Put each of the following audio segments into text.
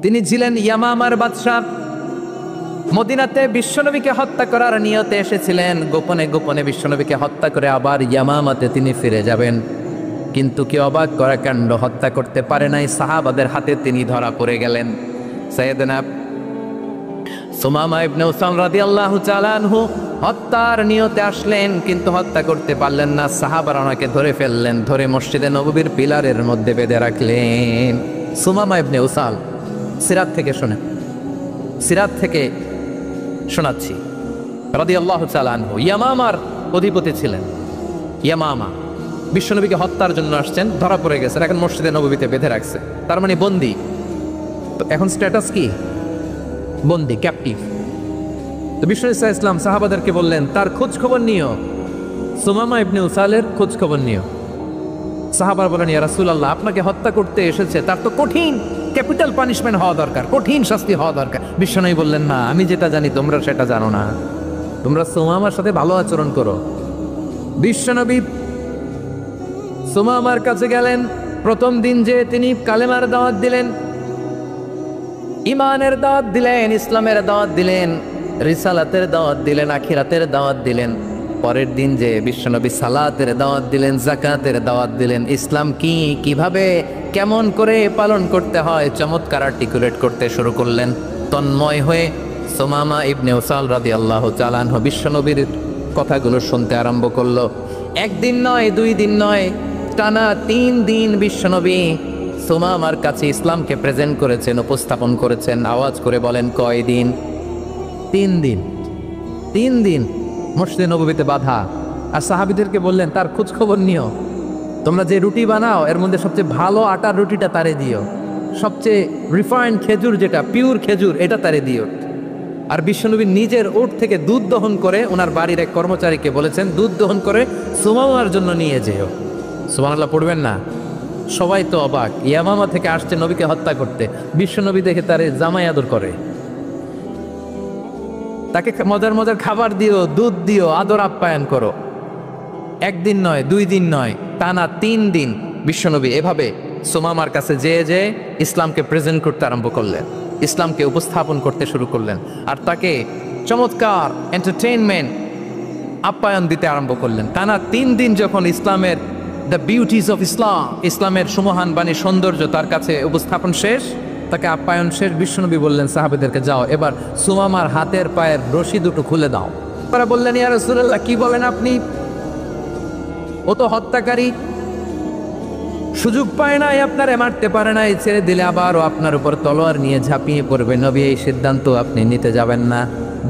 তিনি ছিলেন ইয়ামামার বাদশা। মদিনাতে বিশ্বনবীকে হত্যা করার নিয়তে এসেছিলেন, গোপনে গোপনে বিশ্বনবীকে হত্যা করে আবার ইয়ামামাতে তিনি ফিরে যাবেন। কিন্তু কি অবাক করা কাণ্ড, হত্যা করতে পারে নাই, সাহাবাদের হাতে তিনি ধরা পড়ে গেলেন। সাইয়েদনা সুমামা ইবনে উসাল রাদিয়াল্লাহু তাআলা আনহু হত্যার নিয়তে আসলেন, কিন্তু হত্যা করতে পারলেন না। সাহাবারা ওনাকে ধরে ফেললেন, ধরে মসজিদে নববীর পিলারের মধ্যে বেঁধে রাখলেন। সুমামা ইবনে উসাল, সিরাত থেকে শোনেন, সিরাত থেকে শোনাচ্ছি, রাদিয়াল্লাহু তাআলা আনহু ইয়ামামার অধিপতি ছিলেন। ইয়ামামা বিশ্বনবীকে হত্যার জন্য আসছেন, ধরা পড়ে গেছেন, এখন মসজিদে নববীতে বেঁধে রাখছে, তার মানে বন্দী। তো এখন স্ট্যাটাস কি? বন্দী, ক্যাপটিভ। তো বিশ্বনবী সাল্লাল্লাহু আলাইহি ওয়াসাল্লাম সাহাবাদেরকে বললেন, তার খোঁজ খবর নিও, সুমামা ইবনে উসালের খোঁজ খবর নিও। সাহাবারা বলেন, ইয়া রাসূলুল্লাহ, আপনাকে হত্যা করতে এসেছে, তার তো কঠিন ক্যাপিটাল পানিশমেন্ট হওয়া দরকার, কঠিন শাস্তি হওয়া দরকার। বিশ্বনবী বললেন, না, আমি যেটা জানি তোমরা সেটা জানো না, তোমরা সুমামার সাথে ভালো আচরণ করো। বিশ্বনবী সুমামার কাছে গেলেন। প্রথম দিন যে তিনি কালেমার দাওয়াত দিলেন, ইমানের দাওয়াত দিলেন, ইসলামের দাওয়াত দিলেন, রিসালাতের দাওয়াত দিলেন, আখিরাতের দাওয়াত দিলেন। পরের দিন যে বিশ্বনবী সালাতের দাওয়াত দিলেন, যাকাতের দাওয়াত দিলেন, ইসলাম কি, কিভাবে, কেমন করে পালন করতে হয় চমৎকার আর্টিকুলেট করতে শুরু করলেন। তন্ময় হয়ে সুমামা ইবনে উসাল রাদিয়াল্লাহু তাআলা আনহু বিশ্বনবীর কথাগুলো শুনতে আরম্ভ করলো। একদিন নয়, 2 দিন নয়, টানা 3 দিন বিশ্বনবী সুমামার কাছে ইসলামকে প্রেজেন্ট করেছেন, উপস্থাপন করেছেন। আওয়াজ করে বলেন, কয় দিন? 3 দিন। 3 দিন মসজিদে নববীতে বাঁধা। আর সাহাবীদেরকে বললেন, তার খোঁজ খবর নিও, তোমরা যে রুটি বানাও এর মধ্যে সবচেয়ে ভালো আটার রুটিটা তারে দিও, সবচেয়ে রিফাইন্ড খেজুর, যেটা পিওর খেজুর, এটা তারে দিও। আর বিশ্বনবী নিজের উট থেকে দুধ দহন করে ওনার বাড়ির এক কর্মচারীকে বলেছেন, দুধ দহন করে সুমামার জন্য নিয়ে যেও। সুবহানাল্লাহ পড়বেন না? সবাই তো অবাক, ইয়ামামা থেকে আসছে নবীকে হত্যা করতে, বিশ্বনবী দেখে তারে জামাই আদর করে, তাকে মজার মজার খাবার দিও, দুধ দিও, আদর আপ্যায়ন করো। 1 দিন নয়, 2 দিন নয়, টানা 3 দিন বিশ্বনবী এভাবে সুমামার কাছে যেয়ে ইসলামকে প্রেজেন্ট করতে আরম্ভ করলেন, ইসলামকে উপস্থাপন করতে শুরু করলেন। আর তাকে চমৎকার এন্টারটেইনমেন্ট আপ্যায়ন দিতে আরম্ভ করলেন। টানা 3 দিন যখন ইসলামের দ্য বিউটিজ অফ ইসলাম, ইসলামের সুমহান বাণী, সৌন্দর্য তার কাছে উপস্থাপন শেষ, তাকে আপ্যায়ন শেষ, বিশ্বনবী বললেন সাহাবাদেরকে, যাও এবার সুমামার হাতের পায়ের রশি দুটো খুলে দাও। তারা বললেন, ইয়া রাসূলুল্লাহ, কি বলেন আপনি? ও তো হত্যাকারী, সুযোগ পায় নাই, আপনারে মারতে পারে নাই, ছেড়ে দিলে আবারও আপনার উপর তলোয়ার নিয়ে ঝাঁপিয়ে পড়বে। নবী, এই সিদ্ধান্ত আপনি নিতে যাবেন না।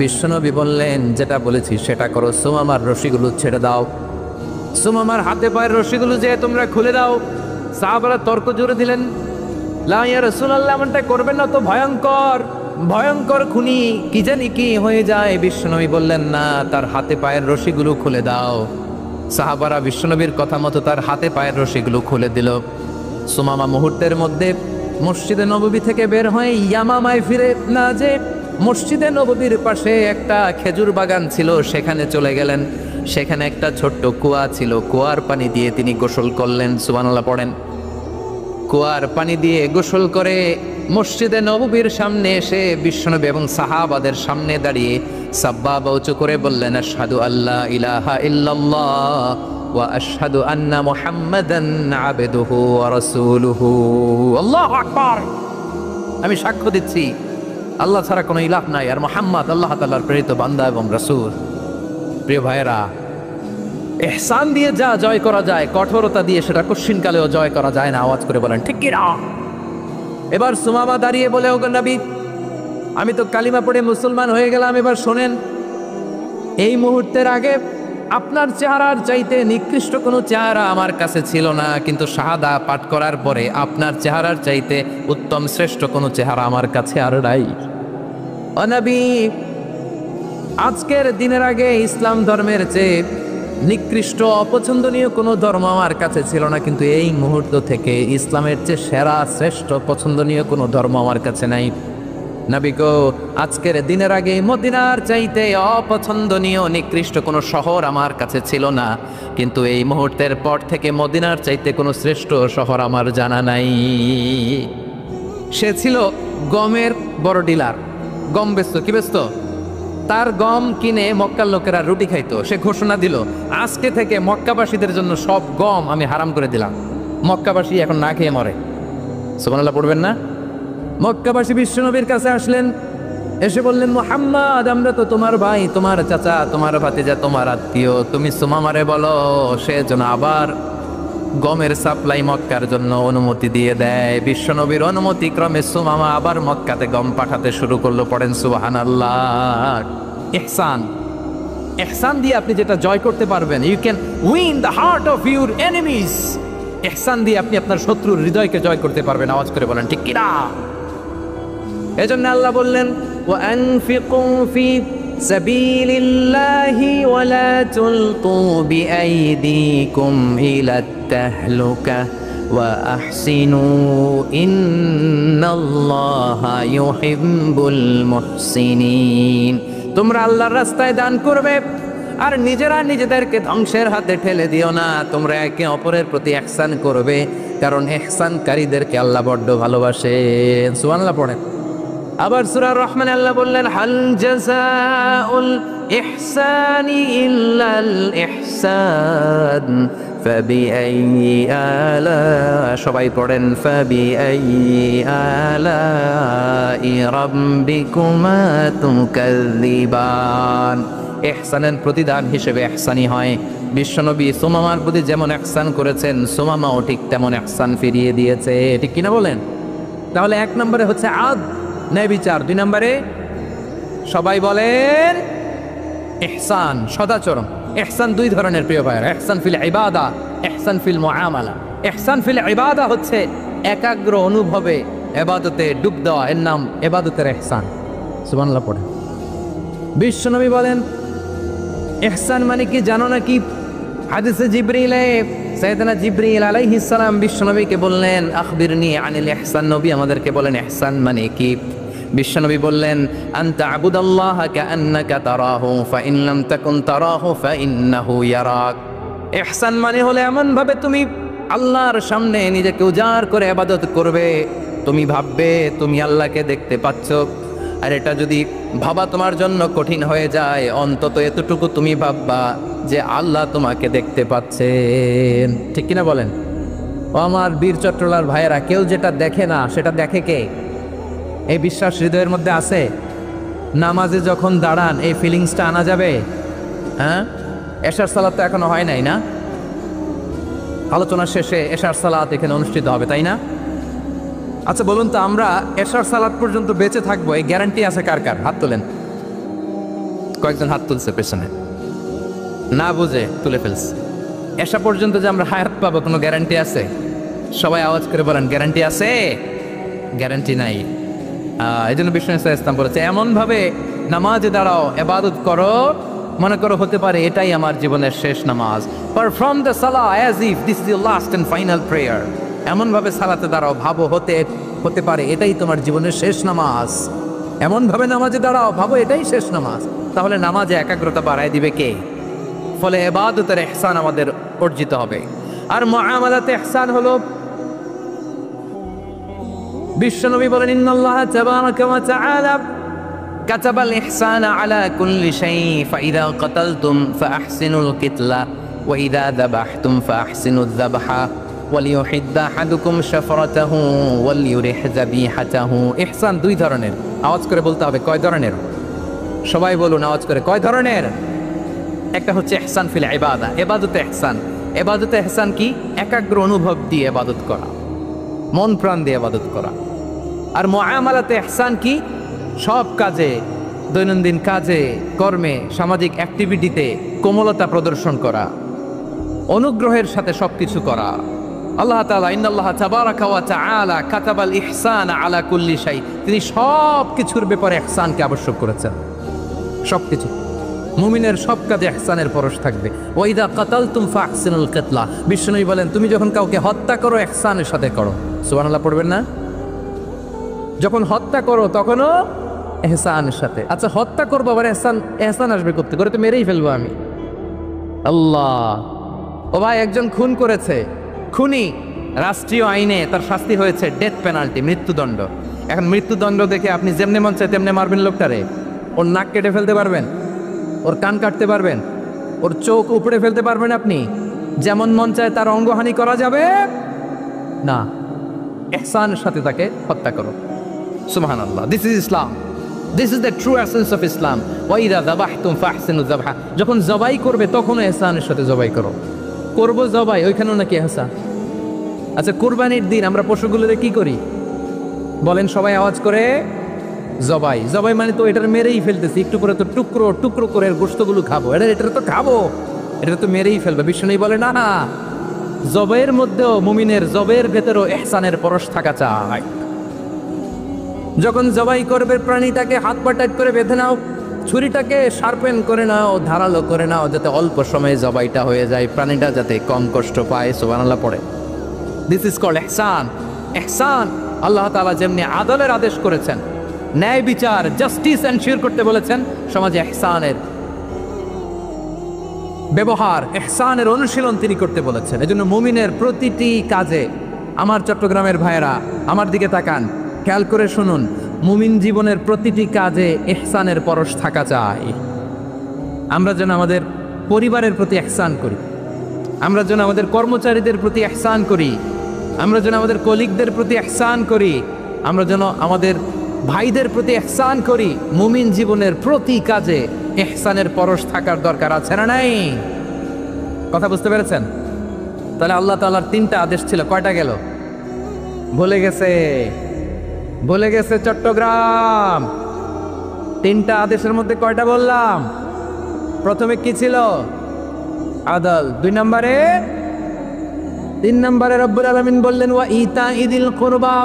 বিশ্বনবী বললেন, যেটা বলেছি সেটা করো, সুমামার রশিগুলো ছেড়ে দাও, সুমামার হাতে পায়ের রশিগুলো যে তোমরা খুলে দাও। সাহাবারা তর্ক জুড়ে দিলেন, লা ইয়া রাসূলুল্লাহ, এমনটা করবেন না, তো ভয়ঙ্কর, ভয়ঙ্কর খুনি, কি জানি কি হয়ে যায়। বিশ্বনবী বললেন, না, তার হাতে পায়ের রশিগুলো খুলে দাও। সাহাবারা বিশ্বনবীর কথা মতো তার হাতে পায়ের রশিগুলো খুলে দিল। সুমামা মুহূর্তের মধ্যে মসজিদে নববী থেকে বের হয়ে ইয়ামামায় ফিরে না যে মসজিদে নববীর পাশে একটা খেজুর বাগান ছিল, সেখানে চলে গেলেন। সেখানে একটা ছোট্ট কুয়া ছিল, কুয়ার পানি দিয়ে তিনি গোসল করলেন। সুবহানাল্লাহ পড়েন। কুয়ার পানি দিয়ে গোসল করে মসজিদে নববীর সামনে এসে বিশ্বনবী এবং সাহাবাদের সামনে দাঁড়িয়ে সাব্বাবা উঁচু করে বললেন, আশহাদু আল্লা ইলাহা ইল্লাল্লাহ ওয়া আশহাদু আন্না মুহাম্মাদান আবদুহু ওয়া রাসূলুহু। আল্লাহু আকবার, আমি সাক্ষ্য দিচ্ছি আল্লাহ ছাড়া কোনো ইলাহ নাই, আর মুহাম্মদ আল্লাহ তাআলার প্রেরিত বান্দা এবং রাসূল। প্রিয় ভাইয়েরা, ইহসান দিয়ে যা জয় করা যায়, কঠোরতা দিয়ে সেটা কঠিনকালেও জয় করা যায় না। আওয়াজ করে বলেন, ঠিক কি না? এবার সুমামা দাঁড়িয়ে বলে, ওগো নবী, আমি তো কালিমা পড়ে মুসলমান হয়ে গেলাম, এবার শোনেন, এই মুহূর্তের আগে আপনার চেহারার চাইতে নিকৃষ্ট কোনো চেহারা আমার কাছে ছিল না, কিন্তু শাহাদা পাঠ করার পরে আপনার চেহারার চাইতে উত্তম শ্রেষ্ঠ কোনো চেহারা আমার কাছে আর নাই। ও নবী, আজকের দিনের আগে ইসলাম ধর্মের চেয়ে নিকৃষ্ট অপছন্দনীয় কোনো ধর্ম আমার কাছে ছিল না, কিন্তু এই মুহূর্ত থেকে ইসলামের চেয়ে সেরা শ্রেষ্ঠ পছন্দনীয় কোনো ধর্ম আমার কাছে নাই। নবী গো, আজকের দিনের আগে মদিনার চাইতে অপছন্দনীয় নিকৃষ্ট কোনো শহর আমার কাছে ছিল না, কিন্তু এই মুহূর্তের পর থেকে মদিনার চাইতে কোনো শ্রেষ্ঠ শহর আমার জানা নাই। সে ছিল গমের বড় ডিলার, গম বেচতো। কি বেচতো? তার গম কিনে মক্কার লোকেরা রুটি খাইতো। সে ঘোষণা দিল, আজকে থেকে মক্কাবাসীদের জন্য সব গম আমি হারাম করে দিলাম, মক্কাবাসী এখন না খেয়ে মরে। সুবহানাল্লাহ পড়বেন না? মক্কাবাসী বিশ্বনবীর কাছে আসলেন, এসে বললেন, মুহাম্মদ, আমরা তো তোমার ভাই, তোমার চাচা, তোমার ভাতিজা, তোমার আত্মীয়, তুমি সুমামারে বলো সে যেন আবার গমের সাপ্লাই মক্কার জন্য অনুমতি দিয়ে দেয়। বিশ্বনবীর অনুমতি ক্রমে সুমামা আবার মক্কাতে গম পাঠাতে শুরু করলো। পড়েন সুবহানাল্লাহ। ইহসান, ইহসান দিয়ে আপনি যেটা জয় করতে পারবেন, you can win the heart of your enemies. ইহসান দিয়ে আপনি আপনার শত্রুর হৃদয়কে জয় করতে পারবেন। আওয়াজ করে বলেন ঠিক কিনা? এজন্য আল্লাহ বললেন, ওয়ানফিকু ফি সাবিলিল্লাহি ওয়ালা তুলকু বিআইদিকুম ইলাত তাহলুকা ওয়া আহসিনু ইন্নাল্লাহা ইউহিব্বুল মুহসিনিন। তোমরা আল্লাহর রাস্তায় দান করবে আর নিজেরা নিজেদেরকে ধ্বংসের হাতে ঠেলে দিও না। তোমরা একে অপরের প্রতি ইহসান করবে, কারণ ইহসানকারীদেরকে আল্লাহ বড্ড ভালোবাসেন। সুবহানাল্লাহ পড়েন। আবার সূরা রহমান আল্লাহ বললেন, হাল জাযাউল ইহসানি ইল্লাল ইহসান ফাবিআইয়ি আলা, সবাই পড়েন, ফাবিআইয়ি আলাই রাব্বিকুমা তুকাযযিবান। ইহসানের প্রতিদান হিসেবে ইহসানই হয়। বিশ্বনবী সুমামার প্রতি যেমন ইহসান করেছেন, সুমামাও ঠিক তেমন ইহসান ফিরিয়ে দিয়েছে। ঠিক কিনা বলেন? তাহলে এক নম্বরে হচ্ছে আদ, ন্যায় বিচার। দুই নম্বরে সবাই বলেন ইহসান, সদাচরণ। ইহসান দুই ধরনের প্রিয় ভাইয়েরা, ইহসান ফিল ইবাদা, ইহসান ফিল মুআমালা। ইহসান ফিল ইবাদা হচ্ছে একাগ্র অনুভবে ইবাদতে ডুব দেওয়া, এর নাম ইবাদতের ইহসান। সুবহানাল্লাহ পড়েন। বিশ্বনবী বলেন ইহসান মানে কি জানো নাকি? হাদিসে জিবরিলে সাইয়েদনা জিবরিল আলাইহিস সালাম বিশ্বনবীকে বললেন, আখবিরনি আনিল ইহসান। নবী আমাদেরকে বলেন ইহসান মানে কি? বিশ্বনবী বললেন, আনতা আবুদাল্লাহা কাআন্নাকা তারাহু ফাইন লাম তাকুন তারাহু ফাইন্নাহু ইয়ারাক। ইহসান মানে হলো এমন ভাবে তুমি আল্লাহর সামনে নিজেকে উজাড় করে ইবাদত করবে, তুমি ভাববে তুমি আল্লাহকে দেখতে পাচ্ছ। আর এটা যদি ভাবা তোমার জন্য কঠিন হয়ে যায়, অন্তত এতটুকু তুমি ভাববা যে আল্লাহ তোমাকে দেখতে পাচ্ছেন। ঠিক কিনা বলেন? ও আমার বীর চট্টলার ভাইয়েরা, কেউ যেটা দেখে না সেটা দেখে কে? এই বিশ্বাস হৃদয়ের মধ্যে আছে? নামাজে যখন দাঁড়ান এই ফিলিংসটা আনা যাবে? হ্যাঁ, এশার সালাত তো এখনো হয় নাই না? আলোচনা শেষে এশার সালাত এখানে অনুষ্ঠিত হবে, তাই না? আচ্ছা বলুন তো, আমরা এশার সালাত পর্যন্ত বেঁচে থাকবো এই গ্যারান্টি আছে কার কার? হাত তোলেন। কয়েকজন হাত তুলছে পেছনে, না বুঝে তুলে ফেলছে। এশা পর্যন্ত যে আমরা হায়াত পাবো কোনো গ্যারান্টি আছে? সবাই আওয়াজ করে বলেন, গ্যারান্টি আছে? গ্যারান্টি নাই। এই জন্য বিষ্ণু ইসলাম বলেছে, এমন ভাবে নামাজে দাঁড়াও, ইবাদত করো, মনে করো হতে পারে এটাই আমার জীবনের শেষ নামাজ। পারফর্ম দ্য সালাহ as if this is your last and final prayer. এমন ভাবে সালাতে দাঁড়াও, ভাবো হতে পারে এটাই তোমার জীবনের শেষ নামাজ। এমন ভাবে নামাজে দাঁড়াও, ভাবো এটাই শেষ নামাজ। তাহলে নামাজে একাগ্রতা বাড়ায় দিবে কে? ফলে ইবাদতের ইহসান আমাদের অর্জিত হবে। আর মুআমালাতে ইহসান হলো, বিশ্বনবী বলেন, ইন্নাল্লাহা তাবারাকা ওয়া তাআলা কাতাবাল ইহসানা আলা কুল্লি শাই ফাইদা কাতালতুম ফাআহসিনুল কিতলা ওয়া ইযা যাবাহতুম ফাআহসিনুয যাবহা ওয়ালিউহিদ্দা আহাদুকুম শাফরাতাহু ওয়ালিউরিহ যাবিহাতাহু। ইহসান দুই ধরনের। আওয়াজ করে বলতে হবে কয় ধরনের? সবাই বলুন আওয়াজ করে, কয় ধরনের? একটা হচ্ছে ইহসান ফিল ইবাদা, ইবাদতে ইহসান। ইবাদতে ইহসান কি? একাগ্র অনুভব দিয়ে ইবাদত করা, মন প্রাণ দিয়ে ইবাদত করা। আর মুআমালাতে ইহসান কি? সব কাজে, দৈনন্দিন কাজে, কর্মে, সামাজিক অ্যাক্টিভিটিতে কোমলতা প্রদর্শন করা, অনুগ্রহের সাথে সবকিছু করা। আল্লাহ তাআলা, ইন্নাল্লাহা তাবারাকা ওয়া তাআলা কাতাবাল ইহসানা আলা কুল্লি শাই, তিনি সব কিছুর ব্যাপারে ইহসানকে আবশ্যক করেছেন। সবকিছু, মুমিনের সব কাজে ইহসানের পরশ থাকবে। ওয়া ইযা কাতালতুম ফাহসিনুল কিতলা, বিশ্বনবী বলেন তুমি যখন কাউকে হত্যা করো ইহসানের সাথে করো। সুবহানাল্লাহ পড়বেন না? যখন হত্যা করো তখনও ইহসানের সাথে। আচ্ছা হত্যা করবো আবার ইহসান আসবে করতে করে? তো মেরেই ফেলবো আমি। আল্লাহ, ও ভাই একজন খুন করেছে, খুনি, রাষ্ট্রীয় আইনে তার শাস্তি হয়েছে ডেথ পেনাল্টি, মৃত্যুদণ্ড। এখন মৃত্যুদণ্ড দেখে আপনি যেমনি মন চায় তেমনি মারবেন লোকটারে? ওর নাক কেটে ফেলতে পারবেন? ওর কান কাটতে পারবেন? ওর চোখ উপড়ে ফেলতে পারবেন আপনি? যেমন মন চায় তার অঙ্গহানি করা যাবে না। ইহসানের সাথে তাকে হত্যা করো। সুবহানাল্লাহ, this is Islam, this is the true essence of Islam. ওয়াইদা যাবাহতুম ফাহসিনু যাবহা, যখন জবাই করবে তখনও ইহসানের সাথে জবাই করো। করবো জবাই, ওইখানেও নাকি ইহসান। আচ্ছা, কুরবানির দিন আমরা পশুগুলোরে কি করি বলেন সবাই আওয়াজ করে? জবাই। জবাই মানে তো এটার মেরেই ফেলতেছি, একটু পরে তো টুকরো টুকরো করে গোশতগুলো খাবো, এটা তো খাবো, এটা তো মেরেই ফেলবে। বিষ্ণু বলে না না, জবের মধ্যেও মুমিনের জবের ভেতরেও ইহসানের পরশ থাকা চাই। যখন জবাই করবে প্রাণীটাকে হাত পা টাইট করে বেঁধে নাও, ছুরিটাকে শার্পেন করে নাও, ধারালো করে নাও, যাতে অল্প সময়ে জবাইটা হয়ে যায়, প্রাণীটা যাতে কম কষ্ট পায়। সুবহানাল্লাহ পড়ে। দিস ইজ কল্ড ইহসান। ইহসান আল্লাহ তাআলা যেমনি আদলের আদেশ করেছেন, ন্যায় বিচার জাস্টিস এনশিওর করতে বলেছেন, সমাজে ইহসানের ব্যবহার, ইহসানের অনুশীলন তিনি করতে বলেছেন। এজন্য মুমিনের প্রতিটি কাজে, আমার চট্টগ্রামের ভাইয়েরা আমার দিকে তাকান, খেয়াল করে শুনুন, মুমিন জীবনের প্রতিটি কাজে ইহসানের পরশ থাকা চাই। আমরা যেন আমাদের পরিবারের প্রতি ইহসান করি, আমরা যেন আমাদের কর্মচারীদের প্রতি ইহসান করি, আমরা যেন আমাদের কলিগদের প্রতি ইহসান করি, আমরা যেন আমাদের ভাইদের প্রতি ইহসান করি। মুমিন জীবনের প্রতি কাজে ইহসানের পরশ থাকার দরকার আছে না নাই? কথা বুঝতে পেরেছেন? তাহলে আল্লাহ তাআলার তিনটা আদেশ ছিল, কয়টা গেল? ভুলে গেছে, ভুলে গেছে চট্টগ্রাম। তিনটা আদেশের মধ্যে কয়টা বললাম? প্রথমে কি ছিল? আদল। তিন নম্বরে রব্বুল আলামিন বললেন ওয়া ইতাইদিল কুরবা,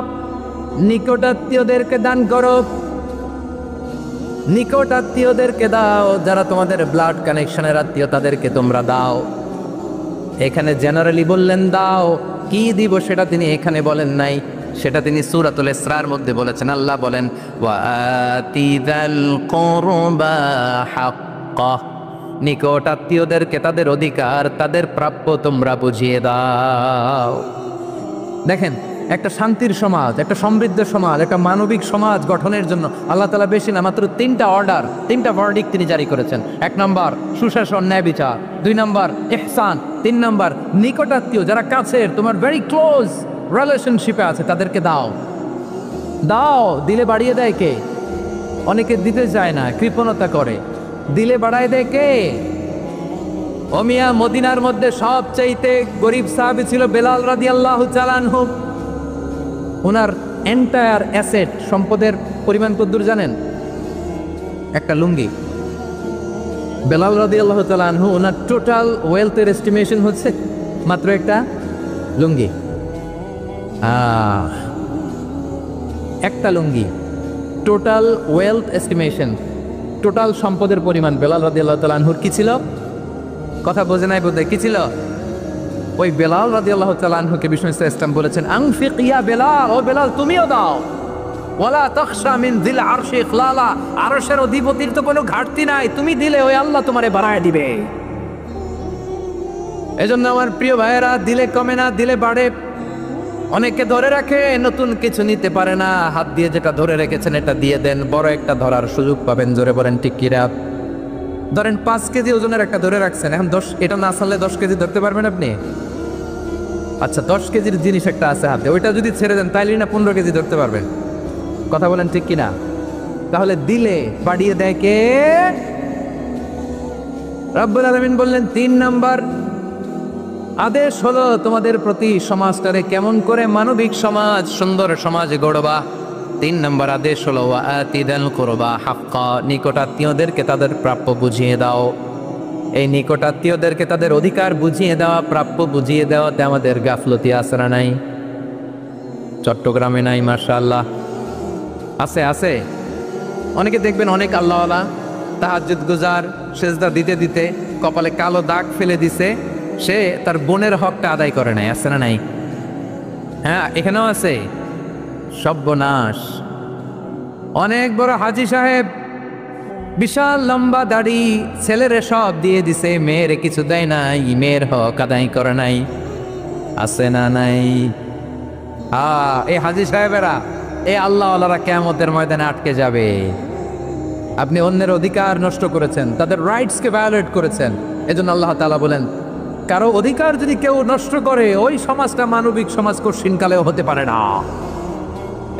নিকটাত্মীয়দেরকে দান করো। নিকটাত্মীয়দেরকে দাও, যারা তোমাদের ব্লাড কানেকশনের আত্মীয় তাদেরকে তোমরা দাও। এখানে জেনারেলি বললেন দাও, কি দিব সেটা তিনি এখানে বলেন নাই, সেটা তিনি সূরাতুল ইসরার মধ্যে বলেছেন। আল্লাহ বলেন ওয়া আতিযাল কুরবা হাক্কা, নিকটাত্মীয়দেরকে তাদের অধিকার, তাদের প্রাপ্য তোমরা বুঝিয়ে দাও। দেখেন, একটা শান্তির সমাজ, একটা সমৃদ্ধ সমাজ, একটা মানবিক সমাজ গঠনের জন্য আল্লাহ তাআলা বেশি না, মাত্র তিনটা অর্ডার, তিনটা ভার্ডিক্ট তিনি জারি করেছেন। 1 নম্বর সুশাসন, ন্যায় বিচার। 2 নম্বর ইহসান। 3 নম্বর নিকটাত্মীয়, যারা কাছের, তোমার ভেরি ক্লোজ রিলেশনশিপে আছে, তাদেরকে দাও। দাও, দিলে বাড়িয়ে দেয় কে? অনেকে দিতে চায় না, কৃপণতা করে। দিলে বাড়ায় দেয় কে? ও মিয়া, মদিনার মধ্যে সবচাইতে গরিব সাহাবী ছিল বেলাল রাদিয়াল্লাহু তাআলা আনহু। ওনার এন্টায়ার অ্যাসেট, সম্পদের পরিমাণ কতদূর জানেন? একটা লুঙ্গি। বেলাল রাদিয়াল্লাহু তাআলা আনহু, ওনার টোটাল ওয়েলথের এস্টিমেশন হচ্ছে মাত্র একটা লুঙ্গি। একটা লুঙ্গি, টোটাল ওয়েলথ এস্টিমেশন, টোটাল সম্পদের পরিমাণ বেলাল রাদিয়াল্লাহু তাআলা আনহুর কি ছিল? কথা বোঝে নাই বোধহয়। কি ছিল? ওই বেলাল রাদিয়াল্লাহু তাআলা আনহুকে বিষ্ণু ইসলাম বলেছেন আনফিক ইয়া বেলাল, ও বেলাল তুমিও দাও। ওয়ালা তাখশা মিন যিল আরশি ইখলালা, আরশের অধিপতির তো কোনো ঘাটতি নাই, তুমি দিলে ওই আল্লাহ তোমারে বাড়ায় দিবে। এজন্য আমার প্রিয় ভাইয়েরা, দিলে কমে না, দিলে বাড়ে। অনেকে ধরে রাখে, নতুন কিছু নিতে পারে না, হাত দিয়ে যেটা ধরে রেখেছেন এটা দিয়ে দেন, বড় একটা ধরার সুযোগ পাবেন। জোরে বলেন ঠিক কি না? ধরেন 5 কেজি ওজনের একটা ধরে রাখছেন, এখন 10, এটা না ছাড়লে 10 কেজি ধরতে পারবেন আপনি? আচ্ছা, 10 কেজির জিনিস একটা আছে হাতে, ওইটা যদি ছেড়ে দেন তাইলে না 15 কেজি ধরতে পারবেন। কথা বলেন ঠিক কিনা? তাহলে দিলে বাড়িয়ে দেয় কে? রব্বুল আলামিন বললেন 3 নাম্বার আদেশ হলো তোমাদের প্রতি সমাজটারে কেমন করে মানবিক সমাজ, সুন্দর সমাজ গড়বা। 3 নম্বর আদেশ হলো ওয়া আতিদাল কুরবা হাক্কা, নিকটাত্মীয়দেরকে তাদের প্রাপ্য বুঝিয়ে দাও। এই নিকটাত্মীয়দেরকে তাদের অধিকার বুঝিয়ে দেওয়া, প্রাপ্য বুঝিয়ে দেওয়াতে আমাদের গাফলতি আছে না নাই? চট্টগ্রামে নাই? মাশাআল্লাহ আছে, আছে। অনেকে দেখবেন অনেক আল্লাহওয়ালা, তাহাজ্জুদ গুজার, সেজদা দিতে দিতে কপালে কালো দাগ ফেলে দিছে, সে তার বোনের হকটা আদায় করে নাই। আছে না নাই? হ্যাঁ, এখানেও আছে। সর্বনাশ। অনেক বড় হাজী সাহেব, বিশাল লম্বা দাড়ি, ছেলেরে সব দিয়ে দিছে, মেয়েরে কিছু দেয় নাই, মেয়ের হক আদায় করে নাই। আছে না নাই? এই হাজী সাহেবেরা এই আল্লাহওয়ালারা কিয়ামতের ময়দানে আটকে যাবে। আপনি অন্যের অধিকার নষ্ট করেছেন, তাদের রাইটসকে ভায়োলেট করেছেন। এজন্য আল্লাহ তাআলা বলেন, কারো অধিকার যদি কেউ নষ্ট করে, ওই সমাজটা মানবিক সমাজ কঠিনকালেও হতে পারে না।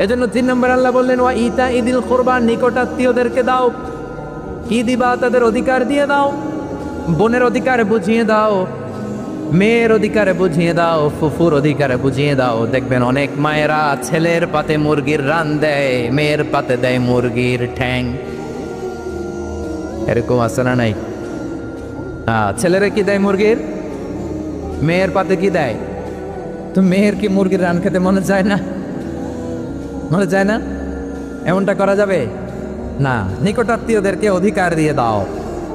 এজন্য 3 নম্বর আল্লাহ বললেন, ওয়া ইতা ইদিল কুরবান, নিকটাত্মীয়দেরকে দাও। কি দিবা? তাদের অধিকার দিয়ে দাও। বোনের অধিকার বুঝিয়ে দাও, মেয়ের অধিকারে বুঝিয়ে দাও, ফুফুর অধিকারে বুঝিয়ে দাও। দেখবেন অনেক মায়েরা ছেলের পাতে মুরগির রান দেয়, মেয়ের পাতে দেয় মুরগির ঠ্যাং। এরকম আছে না নাই? ছেলেরা কি দেয়? মুরগির। মেয়ের পাতে কি দেয়? তো মেয়ের কি মুরগির রান খেতে মনে যায় না? মনে যায় না? এমনটা করা যাবে না। নিকটাত্মীয়দেরকে অধিকার দিয়ে দাও,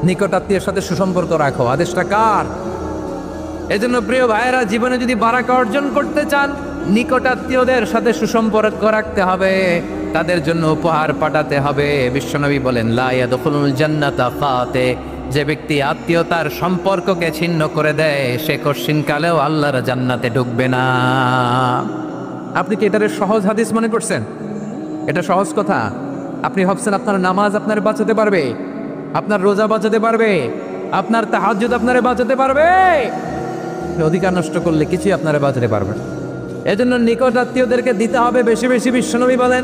নিকটাত্মীয়ের সাথে সুসম্পর্ক রাখো। আদেশটা কার? এজন্য প্রিয় ভাইয়েরা, জীবনে যদি বারাকা অর্জন করতে চান, নিকটাত্মীয়দের সাথে সুসম্পর্ক রাখতে হবে, তাদের জন্য উপহার পাঠাতে হবে। বিশ্বনবী বলেন, লা ইয়াদখুলুল জান্নাতা ফাতে, যে ব্যক্তি আত্মীয়তার সম্পর্ককে ছিন্ন করে দেয়, সে কঠিনকালেও আল্লাহর জান্নাতে ঢুকবে না। আপনি কি এটারে সহজ হাদিস মনে করছেন? এটা সহজ কথা? আপনি ভাবছেন আপনার নামাজ আপনার বাঁচাতে পারবে, আপনার রোজা বাঁচাতে পারবে, আপনার তাহাজ্জুদ আপনারে বাঁচাতে পারবে? অধিকার নষ্ট করলে কিছুই আপনারা বাঁচাতে পারবেন। এজন্য নিকট আত্মীয়দেরকে দিতে হবে বেশি বেশি। বিশ্বনবী বলেন,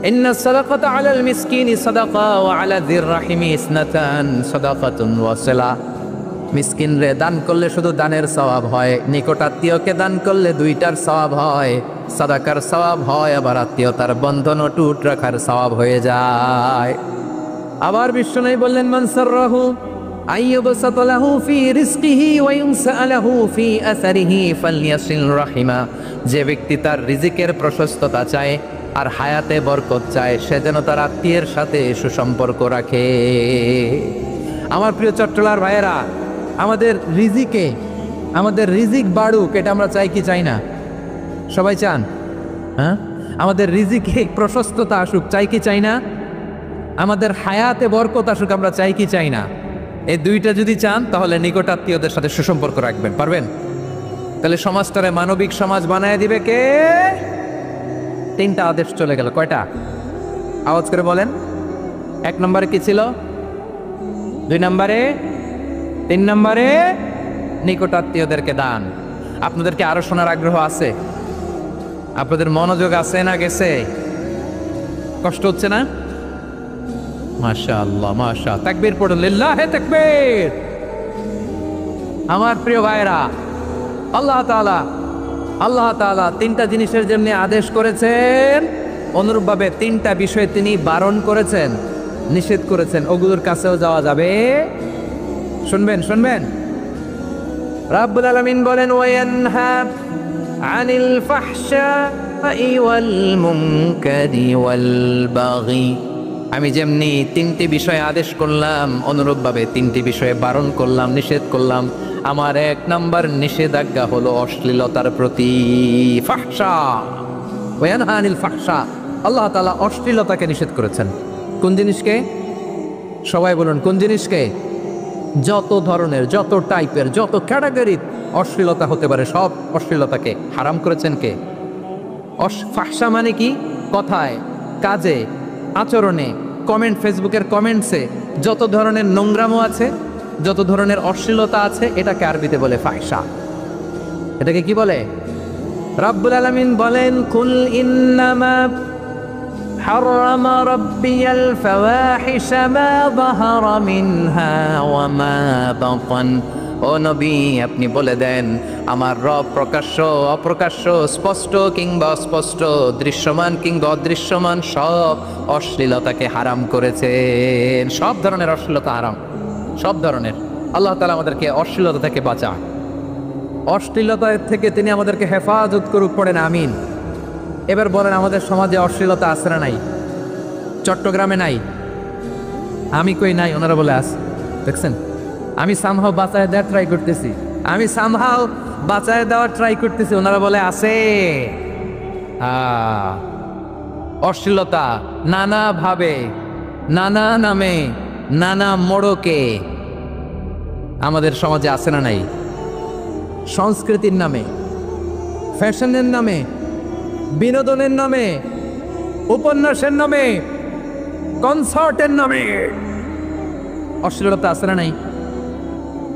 ইন্না সাদাকাতা আলাল মিসকিনি সাদাকা ওয়া আলা যির রাহিমি ইসনাতান সাদাকাতুন ওয়া সিলা। মিসকিনরে দান করলে শুধু দানের সওয়াব হয়, নিকট আত্মীয়কে দান করলে দুইটার সওয়াব হয়, সাদাকার সওয়াব হয়, আবার আত্মীয়তার বন্ধন অটুট রাখার সওয়াব হয়ে যায়। আবার বিশ্বনবী বললেন, মান সাররাহু আইয়ুবসাত লাহু ফি রিজকিহি ওয়া ইউনসা লাহু ফি আসারিহি ফালইয়াসিল রাহিমা, যে ব্যক্তি তার রিজিকের প্রশস্ততা চায় আর হায়াতে বরকত চায়, সে যেন তার আত্মীয়ের সাথে সুসম্পর্ক রাখে। আমার প্রিয় চট্টলার ভাইয়েরা, আমাদের রিজিক বাড়ুক, এটা আমরা চাই কি চাই না? সবাই চান? হ্যাঁ, আমাদের রিজিকে প্রশস্ততা আসুক, চাই কি চাই না? আমাদের হায়াতে বরকত আসুক, আমরা চাই কি চাই না? এই দুইটা যদি চান, তাহলে নিকট আত্মীয়দের সাথে সুসম্পর্ক রাখবেন, পারবেন? তাহলে সমাজটারে মানবিক সমাজ বানায় দিবে কে? 3টা আদেশ চলে গেল। কয়টা? আওয়াজ করে বলেন। 1 নম্বরে কি ছিল? 2 নম্বরে, 3 নম্বরে নিকট আত্মীয়দেরকে দান। আপনাদেরকে আরো শোনার আগ্রহ আছে? আপনাদের মনোযোগ আছে না গেছে? কষ্ট হচ্ছে না? মাশাআল্লাহ, মাশা। তাকবীর পড়ুন, লিল্লাহে তাকবীর। আমার প্রিয় ভাইরা, আল্লাহ তাআলা 3টা জিনিসের জন্য আদেশ করেছেন, অনুরূপভাবে 3টা বিষয়ে তিনি বারণ করেছেন, নিষেধ করেছেন। ওগুলোর কাছেও যাওয়া যাবে। শুনবেন। রাব্বুল আলামিন বলেন, ওয়ায়ানহা আনিল ফাহশাই ওয়াল মুনকারি ওয়াল বাগি। আমি যেমনি 3টি বিষয়ে আদেশ করলাম, অনুরূপভাবে 3টি বিষয়ে বারণ করলাম, নিষেধ করলাম। আমার 1 নম্বর নিষেধাজ্ঞা হলো অশ্লীলতার প্রতি। ফাহশা, ওয়ায়ানহা আনিল ফাহশা, আল্লাহ তাআলা অশ্লীলতাকে নিষেধ করেছেন। কোন জিনিসকে? সবাই বলুন, কোন জিনিসকে? যত ধরনের, যত টাইপের, যত ক্যাটাগরির অশ্লীলতা হতে পারে, সব অশ্লীলতাকে হারাম করেছেন কে? ফাহশা মানে কি? কথায়, কাজে, আচরণে, কমেন্ট, ফেসবুকের কমেন্টসে যত ধরনের নোংরামো আছে, যত ধরনের অশ্লীলতা আছে, এটাকে আরবিতে বলে ফাহশা। এটাকে কি বলে? রাব্বুল আলামিন বলেন, কুল ইন্নামা حرم ربي الفواحش ما ظهر منها وما بطن। ও নবী, আপনি বলে দেন, আমার রব প্রকাশ্য, অপ্রকাশ্য, স্পষ্ট কিংবা অস্পষ্ট, দৃশ্যমান কিংবা অদৃশ্যমান সব অশ্লীলতাকে হারাম করেছেন। সব ধরনের অশ্লীলতা হারাম, সব ধরনের। আল্লাহ তাআলা আমাদেরকে অশ্লীলতা থেকে বাঁচান, অশ্লীলতা থেকে তিনি আমাদেরকে হেফাজত করুক। পড়েন আমিন। এবার বলেন, আমাদের সমাজে অশ্লীলতা আছে না নাই? চট্টগ্রামে নাই? আমি কই নাই, ওনারা বলে আছে। দেখছেন, আমি সামহাও বাঁচায় দেওয়ার ট্রাই করতেছি, ওনারা বলে আছে। অশ্লীলতা নানা ভাবে, নানা নামে, নানা মোড়কে আমাদের সমাজে আছে না নাই? সংস্কৃতির নামে, ফ্যাশনের নামে, বিনোদনের নামে উপন্যাসের নামে, কনসার্টের নামে অশ্লীলতা আছে না নাই?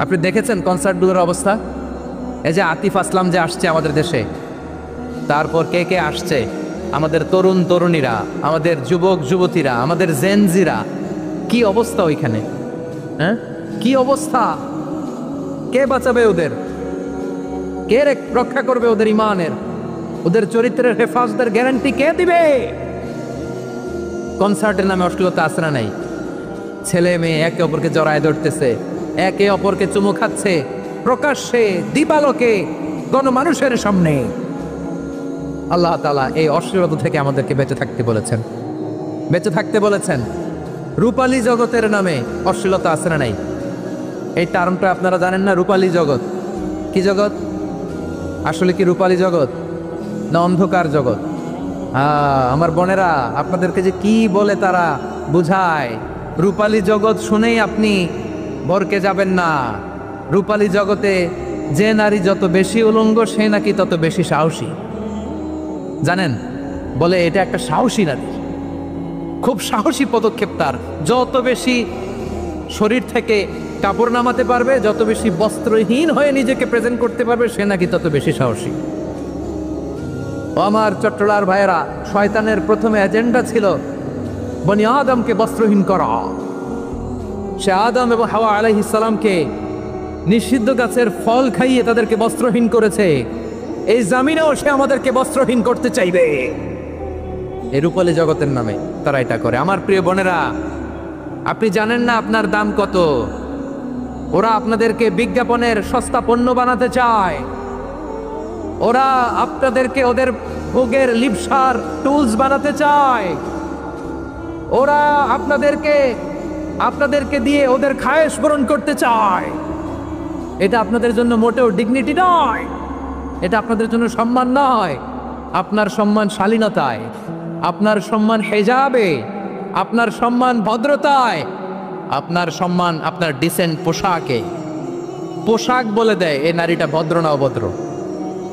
আপনি দেখেছেন কনসার্টগুলোর অবস্থা? এই যে আতিফ আসলাম যে আসছে আমাদের দেশে, তারপর কে কে আসছে, আমাদের তরুণ তরুণীরা, আমাদের যুবক যুবতীরা, আমাদের জেনজিরা, কি অবস্থা ওইখানে? হ্যাঁ, কি অবস্থা? কে বাঁচাবে ওদের? কে রক্ষা করবে ওদের ইমানের, ওদের চরিত্রের হেফাজতের গ্যারান্টি কে দিবে? কনসার্টের নামে অশ্লীলতা আছে না নাই? ছেলে মেয়ে একে অপরকে জড়ায় ধরতেছে, একে অপরকে চুমু খাচ্ছে প্রকাশ্যে, দিবালোকে, গণমানুষের সামনে। আল্লাহ তাআলা এই অশ্লীলতা থেকে আমাদেরকে বেঁচে থাকতে বলেছেন, বেঁচে থাকতে বলেছেন। রূপালী জগতের নামে অশ্লীলতা আছে না নাই? এই টার্মটা আপনারা জানেন না? রূপালী জগৎ কি জগৎ? আসলে কি রূপালী জগৎ না অন্ধকার জগৎ? আমার বোনেরা, আপনাদেরকে যে কি বলে তারা বুঝায়, রূপালী জগৎ শুনেই আপনি ভরকে যাবেন না। রূপালী জগতে যে নারী যত বেশি উলঙ্গ সে নাকি তত বেশি সাহসী। জানেন, বলে এটা একটা সাহসী নারী, খুব সাহসী পদক্ষেপ তার। যত বেশি শরীর থেকে কাপড় নামাতে পারবে, যত বেশি বস্ত্রহীন হয়ে নিজেকে প্রেজেন্ট করতে পারবে, সে নাকি তত বেশি সাহসী। আমার চট্টলার ভাইয়েরা, শয়তানের প্রথমে এজেন্ডা ছিল বনি আদমকে বস্ত্রহীন করা। সে আদম এবং হাওয়া আলাইহিস সালামকে নিষিদ্ধ গাছের ফল খাইয়ে তাদেরকে বস্ত্রহীন করেছে। এই জামিনেও সে আমাদেরকে বস্ত্রহীন করতে চাইবে। এই রূপালী জগতের নামে তারা এটা করে। আমার প্রিয় বোনেরা, আপনি জানেন না আপনার দাম কত? ওরা আপনাদেরকে বিজ্ঞাপনের সস্তা পণ্য বানাতে চায়। ওরা আপনাদেরকে ওদের ভোগের লিপসার টুলস বানাতে চায়। ওরা আপনাদেরকে দিয়ে ওদের খায়েশ পূরণ করতে চায়। এটা আপনাদের জন্য মোটেও ডিগনিটি নয়, এটা আপনাদের জন্য সম্মান নয়। আপনার সম্মান শালীনতায়, আপনার সম্মান হেজাবে, আপনার সম্মান ভদ্রতায়, আপনার সম্মান আপনার ডিসেন্ট পোশাকে। পোশাক বলে দেয় এই নারীটা ভদ্র না অভদ্র।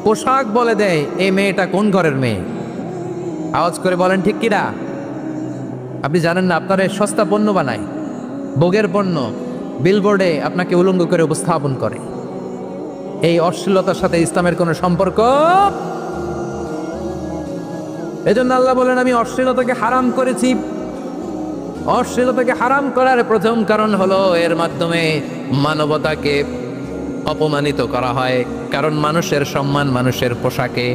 পোশাক বলে দেয় এই মেয়েটা কোন ঘরের মেয়ে। আওয়াজ করে বলেন ঠিক কিনা? আপনি জানেন না আপনার সস্তা পণ্য বানায়, ভোগের পণ্য, বিলবোর্ডে আপনাকে উলঙ্গ করে উপস্থাপন করে। এই অশ্লীলতার সাথে ইসলামের কোনো সম্পর্ক। এজন্য আল্লাহ বলেন, আমি অশ্লীলতাকে হারাম করেছি। অশ্লীলতাকে হারাম করার প্রথম কারণ হলো এর মাধ্যমে মানবতাকে অপমানিত করা হয়। কারণ মানুষের সম্মান মানুষের পোশাকে।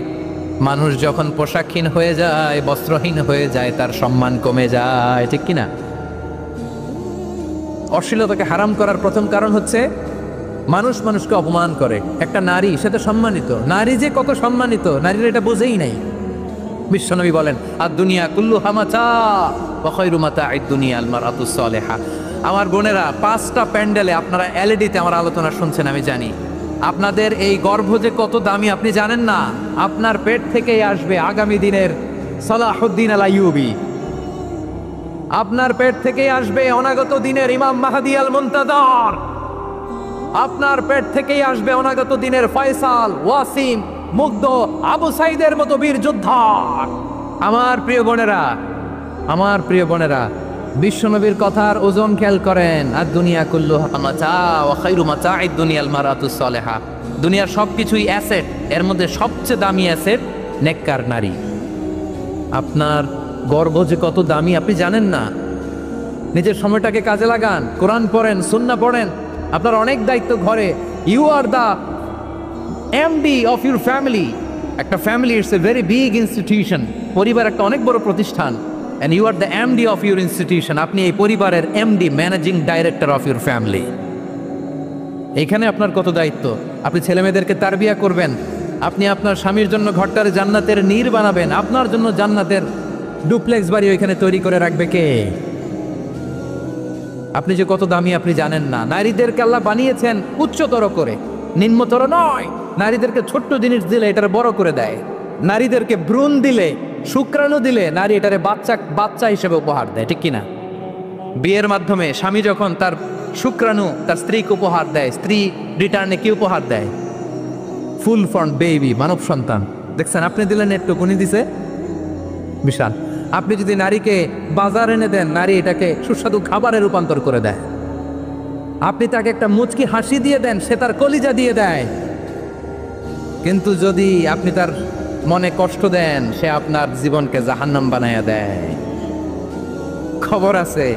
মানুষ যখন পোশাকহীন হয়ে যায়, বস্ত্রহীন হয়ে যায়, তার সম্মান কমে যায়, ঠিক কিনা? অশ্লীলতাকে হারাম করার প্রথম কারণ হচ্ছে মানুষ মানুষকে অপমান করে। একটা নারী, সে তো সম্মানিত। নারী যে কত সম্মানিত, নারীরা এটা বোঝেই নাই। বিশ্বনবী বলেন, আর দুনিয়া কুল্লুহা মাতা ওয়া খায়রু মাতা'আদ দুনিয়া আল মারআতুস সালিহা। আমার বোনেরা, 5টা প্যান্ডেলে আপনারা এলইডিতে আমার আলোচনা শুনছেন, আমি জানি। আপনাদের এই গর্ভ যে কত দামি আপনি জানেন না। আপনার পেট থেকেই আসবে আগামী দিনের সালাহুদ্দিন আল আইয়ুবী। আপনার পেট থেকেই আসবে অনাগত দিনের ইমাম মাহদী আল মুনতাজার। আপনার পেট থেকেই আসবে অনাগত দিনের ফয়সাল, ওয়াসিম, মুগ্ধ, আবু সাইদের মতো বীর যোদ্ধা। আমার প্রিয় বোনেরা, আমার প্রিয় বোনেরা, বিশ্বনবীর কথার ওজন খেয়াল করেন। আর দুনিয়া কুল্লুহা মাতা ওয়া খায়রু মাতা'আদ দুনিয়া আল মারআতুস সালিহা। দুনিয়ার সবকিছুই অ্যাসেট, এর মধ্যে সবচেয়ে দামি অ্যাসেট নেককার নারী। আপনার গর্ভ যে কত দামি আপনি জানেন না। নিজের সময়টাকে কাজে লাগান, কোরআন পড়েন, সুন্নাহ পড়েন। আপনার অনেক দায়িত্ব ঘরে। You are the MD of your family. একটা family it's a very big institution. পরিবার একটা অনেক বড় প্রতিষ্ঠান। And you are the MD of your institution. আপনি এই পরিবারের MD, managing director of your family. এখানে আপনার কত দায়িত্ব। আপনি ছেলেমেয়েদেরকে তারবিয়া করবেন। আপনি আপনার স্বামীর জন্য ঘরটারে জান্নাতের নীর বানাবেন। আপনার জন্য জান্নাতের ডুপ্লেক্স বাড়ি ওইখানে তৈরি করে রাখবে কে? আপনি যে কত দামি আপনি জানেন না। নারীদেরকে আল্লাহ বানিয়েছেন উচ্চতর করে, নিম্নতর নয়। নারীদেরকে ছোট্ট জিনিস দিলে এটারে বড় করে দেয়। নারীদেরকে ভ্রূণ দিলে, শুক্রাণু দিলে নারী এটারে বাচ্চা হিসেবে উপহার দেয়, ঠিক কিনা? বিয়ের মাধ্যমে স্বামী যখন তার শুক্রাণু তার স্ত্রীকে উপহার দেয়, স্ত্রী রিটার্নে কি উপহার দেয়? ফুল ফর্ম বেবি, মানব সন্তান। দেখছেন, আপনি দিলেন একটু, উনি দিছে বিশাল। আপনি যদি নারীকে বাজার এনে দেন, নারী এটাকে সুস্বাদু খাবারে রূপান্তর করে দেয়। আপনি তাকে একটা মুচকি হাসি দিয়ে দেন, সে তার কলিজা দিয়ে দেয়। কিন্তু যদি আপনি তার মনে কষ্ট দেন, সে আপনার জীবনকে জাহান্নাম বানায়া দেয়। খবর আছে,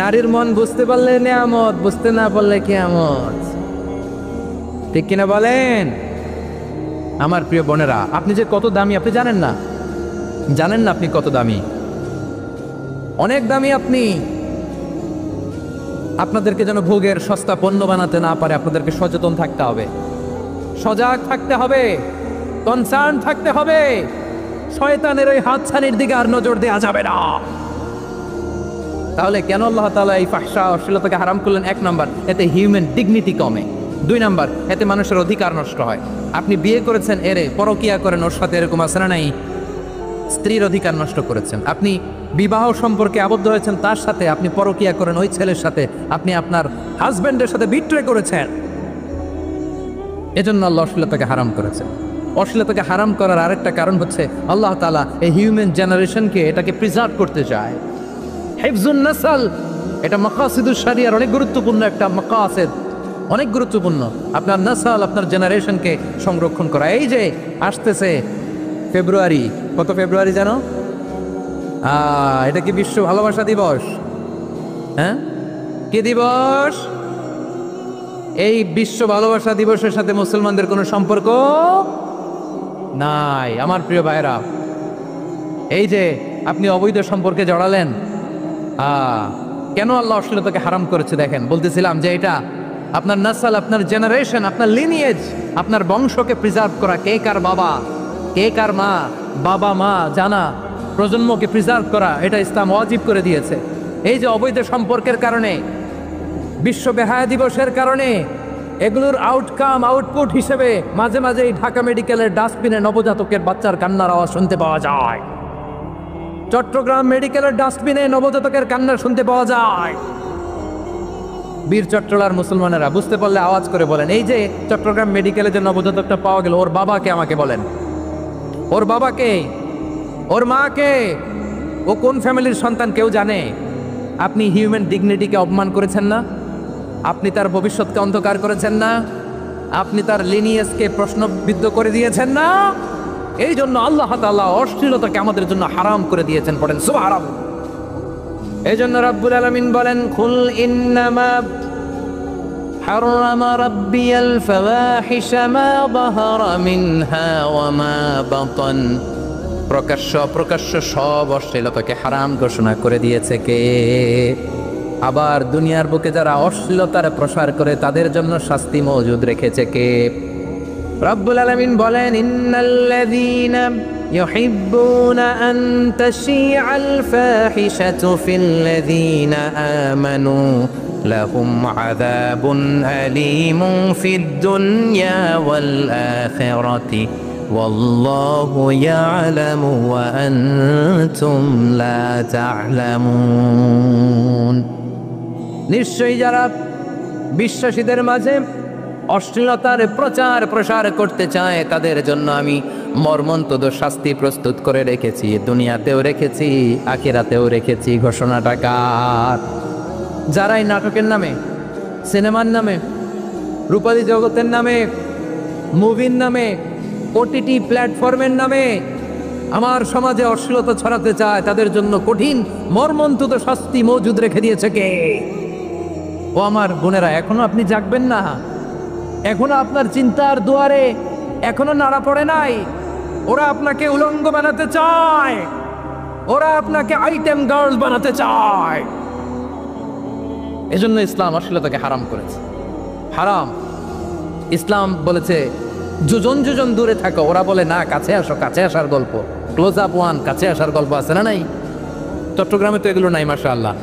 নারীর মন বুঝতে পারলে নেয়ামত, বুঝতে না পারলে কিয়ামত। ঠিক কিনা বলেন? আমার প্রিয় বোনেরা, আপনি যে কত দামি আপনি জানেন না। জানেন না আপনি কত দামি? অনেক দামি আপনি। আপনাদেরকে যেন ভোগের সস্তা পণ্য বানাতে না পারে, আপনাদেরকে সচেতন থাকতে হবে, সজাগ থাকতে হবে, কনসার্ন থাকতে হবে। শয়তানের ওই হাতছানির দিকে আর নজর দেওয়া যাবে না। তাহলে কেন আল্লাহ তাআলা এই ফাহশা অশ্লীলতাকে হারাম করলেন? 1 নাম্বার, এতে হিউম্যান ডিগনিটি কমে। 2 নাম্বার, এতে মানুষের অধিকার নষ্ট হয়। আপনি বিয়ে করেছেন, এরে পরকিয়া করেন, ওর সাথে এরকম আছে না নাই? স্ত্রীর অধিকার নষ্ট করেছেন। আপনি বিবাহ সম্পর্কে আবদ্ধ হয়েছেন, তার সাথে আপনি পরকিয়া করেন ওই ছেলের সাথে, আপনি আপনার হাজবেন্ডের সাথে বিট্রে করেছেন। এজন্য আল্লাহ অশ্লীলতাকে হারাম করেছেন। অশ্লীলতাকে হারাম করার আরেকটা কারণ হচ্ছে আল্লাহ তাআলা এই হিউম্যান জেনারেশনকে এটাকে প্রিজার্ভ করতে চায়। হিফজুন নাসল, এটা মাকাসিদুশ শরিয়ার অনেক গুরুত্বপূর্ণ একটা মাকাসিদ, অনেক গুরুত্বপূর্ণ। আপনার নাসল, আপনার জেনারেশনকে সংরক্ষণ করা। এই যে আসতেছে ফেব্রুয়ারি, কত ফেব্রুয়ারি জানো? এটা কি বিশ্ব ভালোবাসা দিবস? হ্যাঁ, কি দিবস? এই বিশ্ব ভালোবাসা দিবসের সাথে মুসলমানদের কোনো সম্পর্ক নাই। আমার প্রিয় ভাইরা, এই যে আপনি অবৈধ সম্পর্কে জড়ালেন, কেন আল্লাহ অশ্লীলতাকে হারাম করেছে দেখেন। বলতেছিলাম যে এটা আপনার নাসল, আপনার জেনারেশন, আপনার লিনিয়েজ, আপনার বংশকে প্রিজার্ভ করা। কে কার বাবা, কে কার মা, বাবা মা জানা, প্রজন্মকে প্রিজার্ভ করা, এটা ইসলাম ওয়াজিব করে দিয়েছে। এই যে অবৈধ সম্পর্কের কারণে, বিশ্ব বেহায়া দিবসের কারণে, এগুলোর আউটকাম, আউটপুট হিসেবে মাঝে মাঝে এই ঢাকা মেডিকেলের ডাস্টবিনে নবজাতকের বাচ্চার কান্নার আওয়াজ শুনতে পাওয়া যায়। চট্টগ্রাম মেডিকেলের ডাস্টবিনে নবজাতকের কান্না শুনতে পাওয়া যায়। বীর চট্টলার মুসলমানেরা বুঝতে পারলে আওয়াজ করে বলেন, এই যে চট্টগ্রাম মেডিকেলে যে নবজাতকটা পাওয়া গেল, ওর বাবাকে আমাকে বলেন, ওর বাবাকে, ওর মাকে, ও কোন ফ্যামিলির সন্তান কেউ জানে? আপনি হিউম্যান ডিগনিটিকে অপমান করেছেন না? আপনি তার ভবিষ্যৎকে অন্ধকার করেছেন না? আপনি তার লিনিয়েজকে প্রশ্নবিদ্ধ করে দিয়েছেন না? এই জন্য আল্লাহ তাআলা অশ্লীলতাকে আমাদের জন্য হারাম করে দিয়েছেন। পড়েন সুবহানাল্লাহ। এই জন্য রাব্বুল আলামিন বলেন, কুল ইন্নামা হারামা রাব্বিয়াল ফাওয়াহিশা মা যাহারা মিনহা ওয়া মা বাতান। প্রকাশ্য অপ্রকাশ্য সব অশ্লীলতাকে হারাম ঘোষণা করে দিয়েছে কে? আবার দুনিয়ার বুকে যারা অশ্লীলতার প্রসার করে তাদের জন্য শাস্তি মজুদ রেখেছে কে? রব্বুল আলামিন বলেন, ইন্নাল্লাযীনা ইউহিব্বুনা আন তাশিআল ফাহিশাতু ফিল্লাযীনা আমানু লাহুম আযাবুন আলীমুন ফিদ দুনিয়া ওয়াল আখিরাতি ওয়াল্লাহু ইয়ালামু ওয়া আনতুম লা তা'লামুন। নিশ্চয়ই যারা বিশ্বাসীদের মাঝে অশ্লীলতার প্রচার প্রসার করতে চায় তাদের জন্য আমি মর্মন্তুদ শাস্তি প্রস্তুত করে রেখেছি। দুনিয়াতেও রেখেছি, আখিরাতেও রেখেছি। ঘোষণাটা কার? যারাই নাটকের নামে, সিনেমার নামে, রূপালী জগতের নামে, মুভির নামে, ওটিটি প্ল্যাটফর্মের নামে আমার সমাজে অশ্লীলতা ছড়াতে চায় তাদের জন্য কঠিন মর্মন্তুদ শাস্তি মজুদ রেখে দিয়েছে কে? ও আমার বোনেরা, এখনো আপনি জাগবেন না? এখনো আপনার চিন্তার দুয়ারে এখনো নাড়া পড়ে নাই? ওরা আপনাকে উলঙ্গ বানাতে চায়, ওরা আপনাকে আইটেম গার্ল বানাতে চায়। এজন্য ইসলাম অশ্লীলতাকে হারাম করেছে। হারাম। ইসলাম বলেছে যোজন যোজন দূরে থাকো, ওরা বলে না কাছে আসো, কাছে আসার গল্প, ক্লোজ আপ ওয়ান, কাছে আসার গল্প আছে না নাই? চট্টগ্রামে তো এগুলো নাই মাশাআল্লাহ।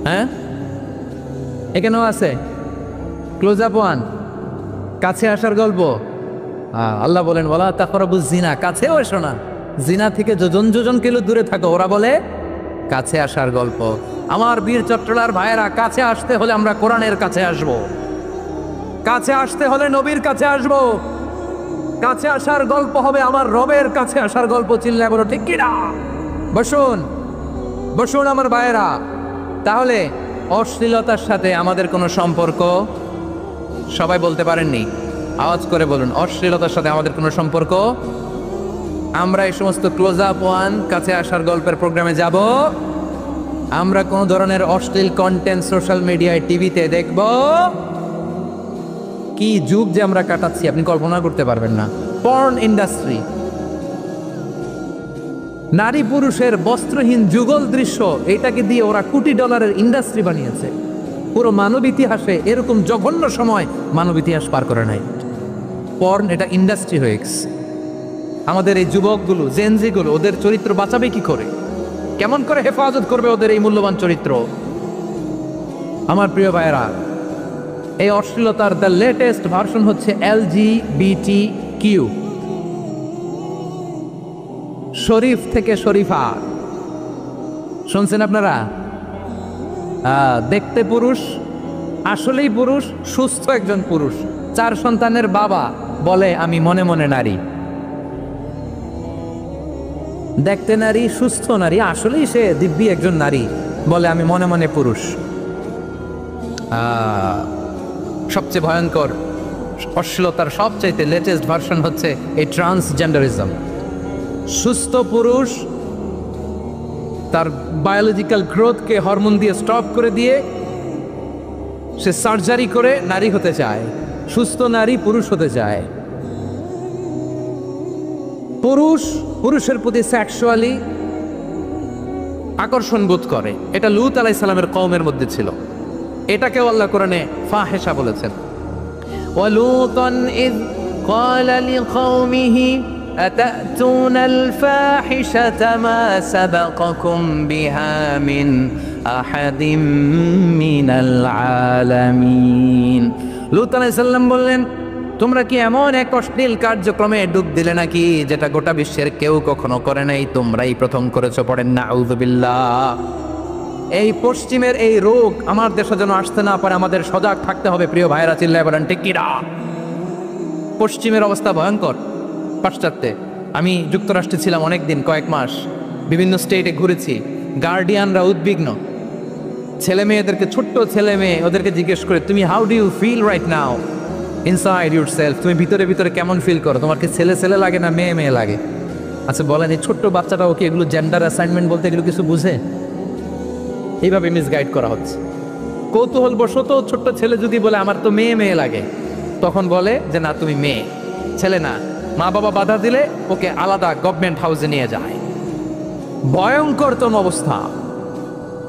হ্যাঁ, এখানেও আছে ক্লোজ আপ ওয়ান, কাছে আসার গল্প। আল্লাহ বলেন, ওয়ালা তাকরাবুজ জিনা, কাছেও এসো না, জিনা থেকে যোজন যোজন কিলো দূরে থাকো, ওরা বলে কাছে আসার গল্প। আমার বীর চট্টলার ভাইয়েরা, কাছে আসতে হলে আমরা কোরআনের কাছে আসব, কাছে আসতে হলে নবীর কাছে আসব, কাছে আসার গল্প হবে আমার রবের কাছে আসার গল্প। চিল্লায় বলো ঠিক কিনা? বসুন, বসুন আমার ভাইয়েরা। তাহলে অশ্লীলতার সাথে আমাদের কোনো সম্পর্ক? সবাই বলতে পারেননি, আওয়াজ করে বলুন, অশ্লীলতার সাথে আমাদের কোনো সম্পর্ক? আমরা এই সমস্ত ক্লোজ আপ ওয়ান, কাছে আসার গল্পের প্রোগ্রামে যাব? আমরা কোন ধরনের অশ্লীল কন্টেন্ট সোশ্যাল মিডিয়ায়, টিভিতে দেখব? কি যুগ যে আমরা কাটাচ্ছি আপনি কল্পনা করতে পারবেন না। পর্ন ইন্ডাস্ট্রি, নারী পুরুষের বস্ত্রহীন যুগল দৃশ্য, এটাকে দিয়ে ওরা কোটি ডলারের ইন্ডাস্ট্রি বানিয়েছে। পুরো মানব ইতিহাসে এরকম জঘন্য সময় মানব ইতিহাস পার করে নাই। পর্ন এটা ইন্ডাস্ট্রি হয়ে গেছে। আমাদের এই যুবকগুলো, জেনজিগুলো, ওদের চরিত্র বাঁচাবে কি করে? কেমন করে হেফাজত করবে ওদের এই মূল্যবান চরিত্র? আমার প্রিয় ভাইয়েরা, এই অশ্লীলতার দ্য লেটেস্ট ভার্সন হচ্ছে LGBTQ, শরীফ থেকে শরীফা। শুনছেন আপনারা? দেখতে পুরুষ, আসলেই পুরুষ, সুস্থ একজন পুরুষ, 4 সন্তানের বাবা, বলে আমি মনে মনে নারী। দেখতে নারী, সুস্থ নারী, আসলেই সে দিব্যি একজন নারী, বলে আমি মনে মনে পুরুষ। সবচেয়ে ভয়ঙ্কর অশ্লীলতার সবচাইতে লেটেস্ট ভার্সন হচ্ছে এই ট্রান্সজেন্ডারিজম। সুস্থ পুরুষ তার বায়োলজিক্যাল গ্রোথকে হরমোন দিয়ে স্টপ করে দিয়ে সে সার্জারি করে নারী হতে চায়। সুস্থ নারী পুরুষ হতে চায়। পুরুষ পুরুষের প্রতি সেক্সুয়ালি আকর্ষণ বোধ করে। এটা লূত আলাইহিস সালামের কওমের মধ্যে ছিল। এটাকেও আল্লাহ কোরআনে ফাহিশা বলেছেন। ওয়ালুতান ইয ক্বালা লিকওমিহি আতাতুনাল ফাহিশাতা মা সাবাকাকুম বিহা মিন আহাদিম মিনাল আলামিন। লূত আলাইহিস সালাম বললেন, তোমরা কি এমন এক অশ্লীল কার্যক্রমে ডুব দিলে নাকি যেটা গোটা বিশ্বের কেউ কখনো করে নাই? তোমরাই প্রথম করেছো। পড়েন নাউযুবিল্লাহ। এই পশ্চিমের এই রোগ আমার দেশে যেন আসতে না পারে, আমাদের সজাগ থাকতে হবে। প্রিয় ভাইরা, চিল্লায় বলেন ঠিক কিনা? পশ্চিমের অবস্থা ভয়ঙ্কর। পাশ্চাত্যে আমি যুক্তরাষ্ট্রে ছিলাম অনেকদিন, কয়েক মাস, বিভিন্ন স্টেটে ঘুরেছি। গার্ডিয়ানরা উদ্বিগ্ন। ছেলে মেয়েদেরকে, ছোট্ট ছেলে মেয়ে, ওদেরকে জিজ্ঞেস করে, তুমি how do you feel right now inside yourself? তুমি ভিতরে ভিতরে কেমন ফিল করো? তোমার কি ছেলে ছেলে লাগে না মেয়ে মেয়ে লাগে? আচ্ছা বলেন, এই ছোট্ট বাচ্চাটা ওকে এগুলো জেন্ডার অ্যাসাইনমেন্ট বলতে এগুলো কিছু বুঝে? এইভাবে মিসগাইড করা হচ্ছে। কৌতূহল বশত ছোট্ট ছেলে যদি বলে আমার তো মেয়ে মেয়ে লাগে, তখন বলে যে না তুমি মেয়ে, ছেলে না। মা বাবা বাধা দিলে ওকে আলাদা গভর্নমেন্ট হাউসে নিয়ে যায়। ভয়ঙ্করতম অবস্থা।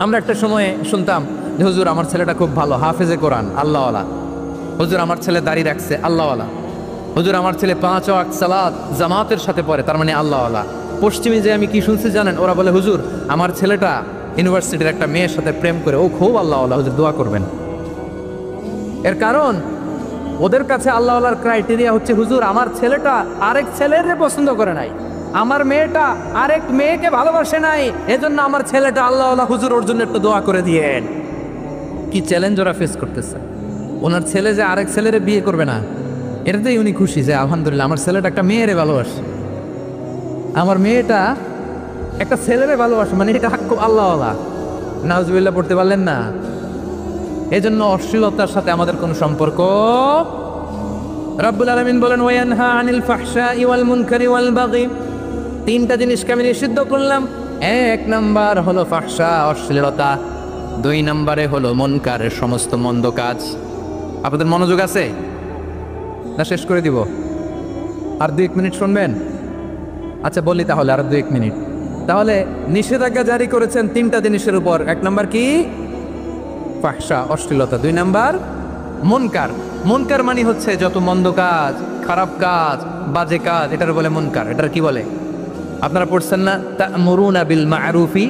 আমরা একটা সময়ে শুনতাম যে হুজুর আমার ছেলেটা খুব ভালো, হাফেজে কোরআন, আল্লাহওয়ালা। হুজুর আমার ছেলে দাঁড়িয়ে রাখছে, আল্লাহওয়ালা। হুজুর আমার ছেলে 5 ওয়াক্ত সালাত জামাতের সাথে পড়ে, তার মানে আল্লাহওয়ালা। পশ্চিমে যে আমি কি শুনছি জানেন? ওরা বলে হুজুর আমার ছেলেটা ইউনিভার্সিটির একটা মেয়ের সাথে প্রেম করে, ও খুব আল্লাহওয়ালা, হুজুর দোয়া করবেন। এর কারণ ওদের কাছে আল্লাহওয়ালার ক্রাইটেরিয়া হচ্ছে হুজুর আমার ছেলেটা আরেক ছেলের পছন্দ করে নাই, আমার মেয়েটা আরেক মেয়েকে ভালোবাসে নাই, এজন্য আমার ছেলেটা আল্লাহওয়ালা, হুজুর ওর জন্য একটু দোয়া করে দিয়েন। কি চ্যালেঞ্জ ওরা ফেস করতেছে। ওনার ছেলে যে আরেক ছেলের বিয়ে করবে না, এটাতেই উনি খুশি যে আলহামদুলিল্লাহ আমার ছেলেটা একটা মেয়েরে ভালোবাসে, আমার মেয়েটা একটা ছেলেরে ভালোবাসে, মানে এটা হাক্কু আল্লাহওয়ালা। নাউজুবিল্লাহ পড়তে পারলেন না? এজন্য অশ্লীলতার সাথে আমাদের কোনো সম্পর্ক। রাব্বুল আলামিন বলেন ওয়ায়ানহা আনিল ফাহশাই ওয়াল মুনকারি ওয়াল বাগি। 3টা জিনিসকে আমি নিষিদ্ধ করলাম। 1 নাম্বার হলো ফাহশা, অশ্লীলতা। 2 নম্বরে হলো মুনকারের সমস্ত মন্দ কাজ। আপনাদের মনোযোগ আছে না? শেষ করে দিব? আর 2-1 মিনিট শুনবেন? আচ্ছা বলি তাহলে, আর 2-1 মিনিট। তাহলে নিষেধাজ্ঞা জারি করেছেন 3টা জিনিসের উপর। 1 নাম্বার কি? ফাহশা, অশ্লীলতা। 2 নাম্বার মুনকার। মুনকার মানে হচ্ছে যত মন্দ কাজ, খারাপ কাজ, বাজে কাজ, এটার বলে মুনকার। এটার কি বলে? আপনারা পড়ছেন না তা'মুরুনা বিল মা'রুফি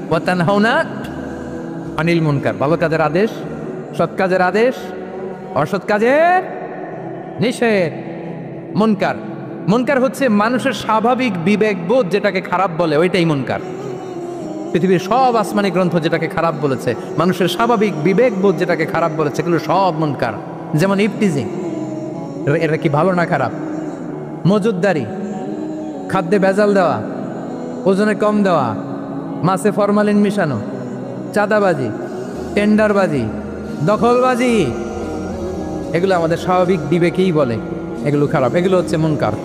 ওয়া তানহাউনা আনিল মুনকার। ভালো কাজের আদেশ, সৎ কাজের আদেশ, অসৎ কাজের নিষেধ। মুনকার, মুনকার হচ্ছে মানুষের স্বাভাবিক বিবেকবোধ যেটাকে খারাপ বলে, ওইটাই মুনকার। পৃথিবীর সব আসমানি গ্রন্থ যেটাকে খারাপ বলেছে, মানুষের স্বাভাবিক বিবেকবোধ যেটাকে খারাপ বলেছে, এগুলো সব মুনকার। যেমন ইফটিজিং, এটা কি ভালো না খারাপ? মজুদদারি, খাদ্যে ভেজাল দেওয়া, ওজনে কম দেওয়া, মাছে ফরমালিন মিশানো, চাঁদাবাজি, টেন্ডারবাজি, দখলবাজি, এগুলো আমাদের স্বাভাবিক বিবেকেই বলে এগুলো খারাপ, এগুলো হচ্ছে মুনকার।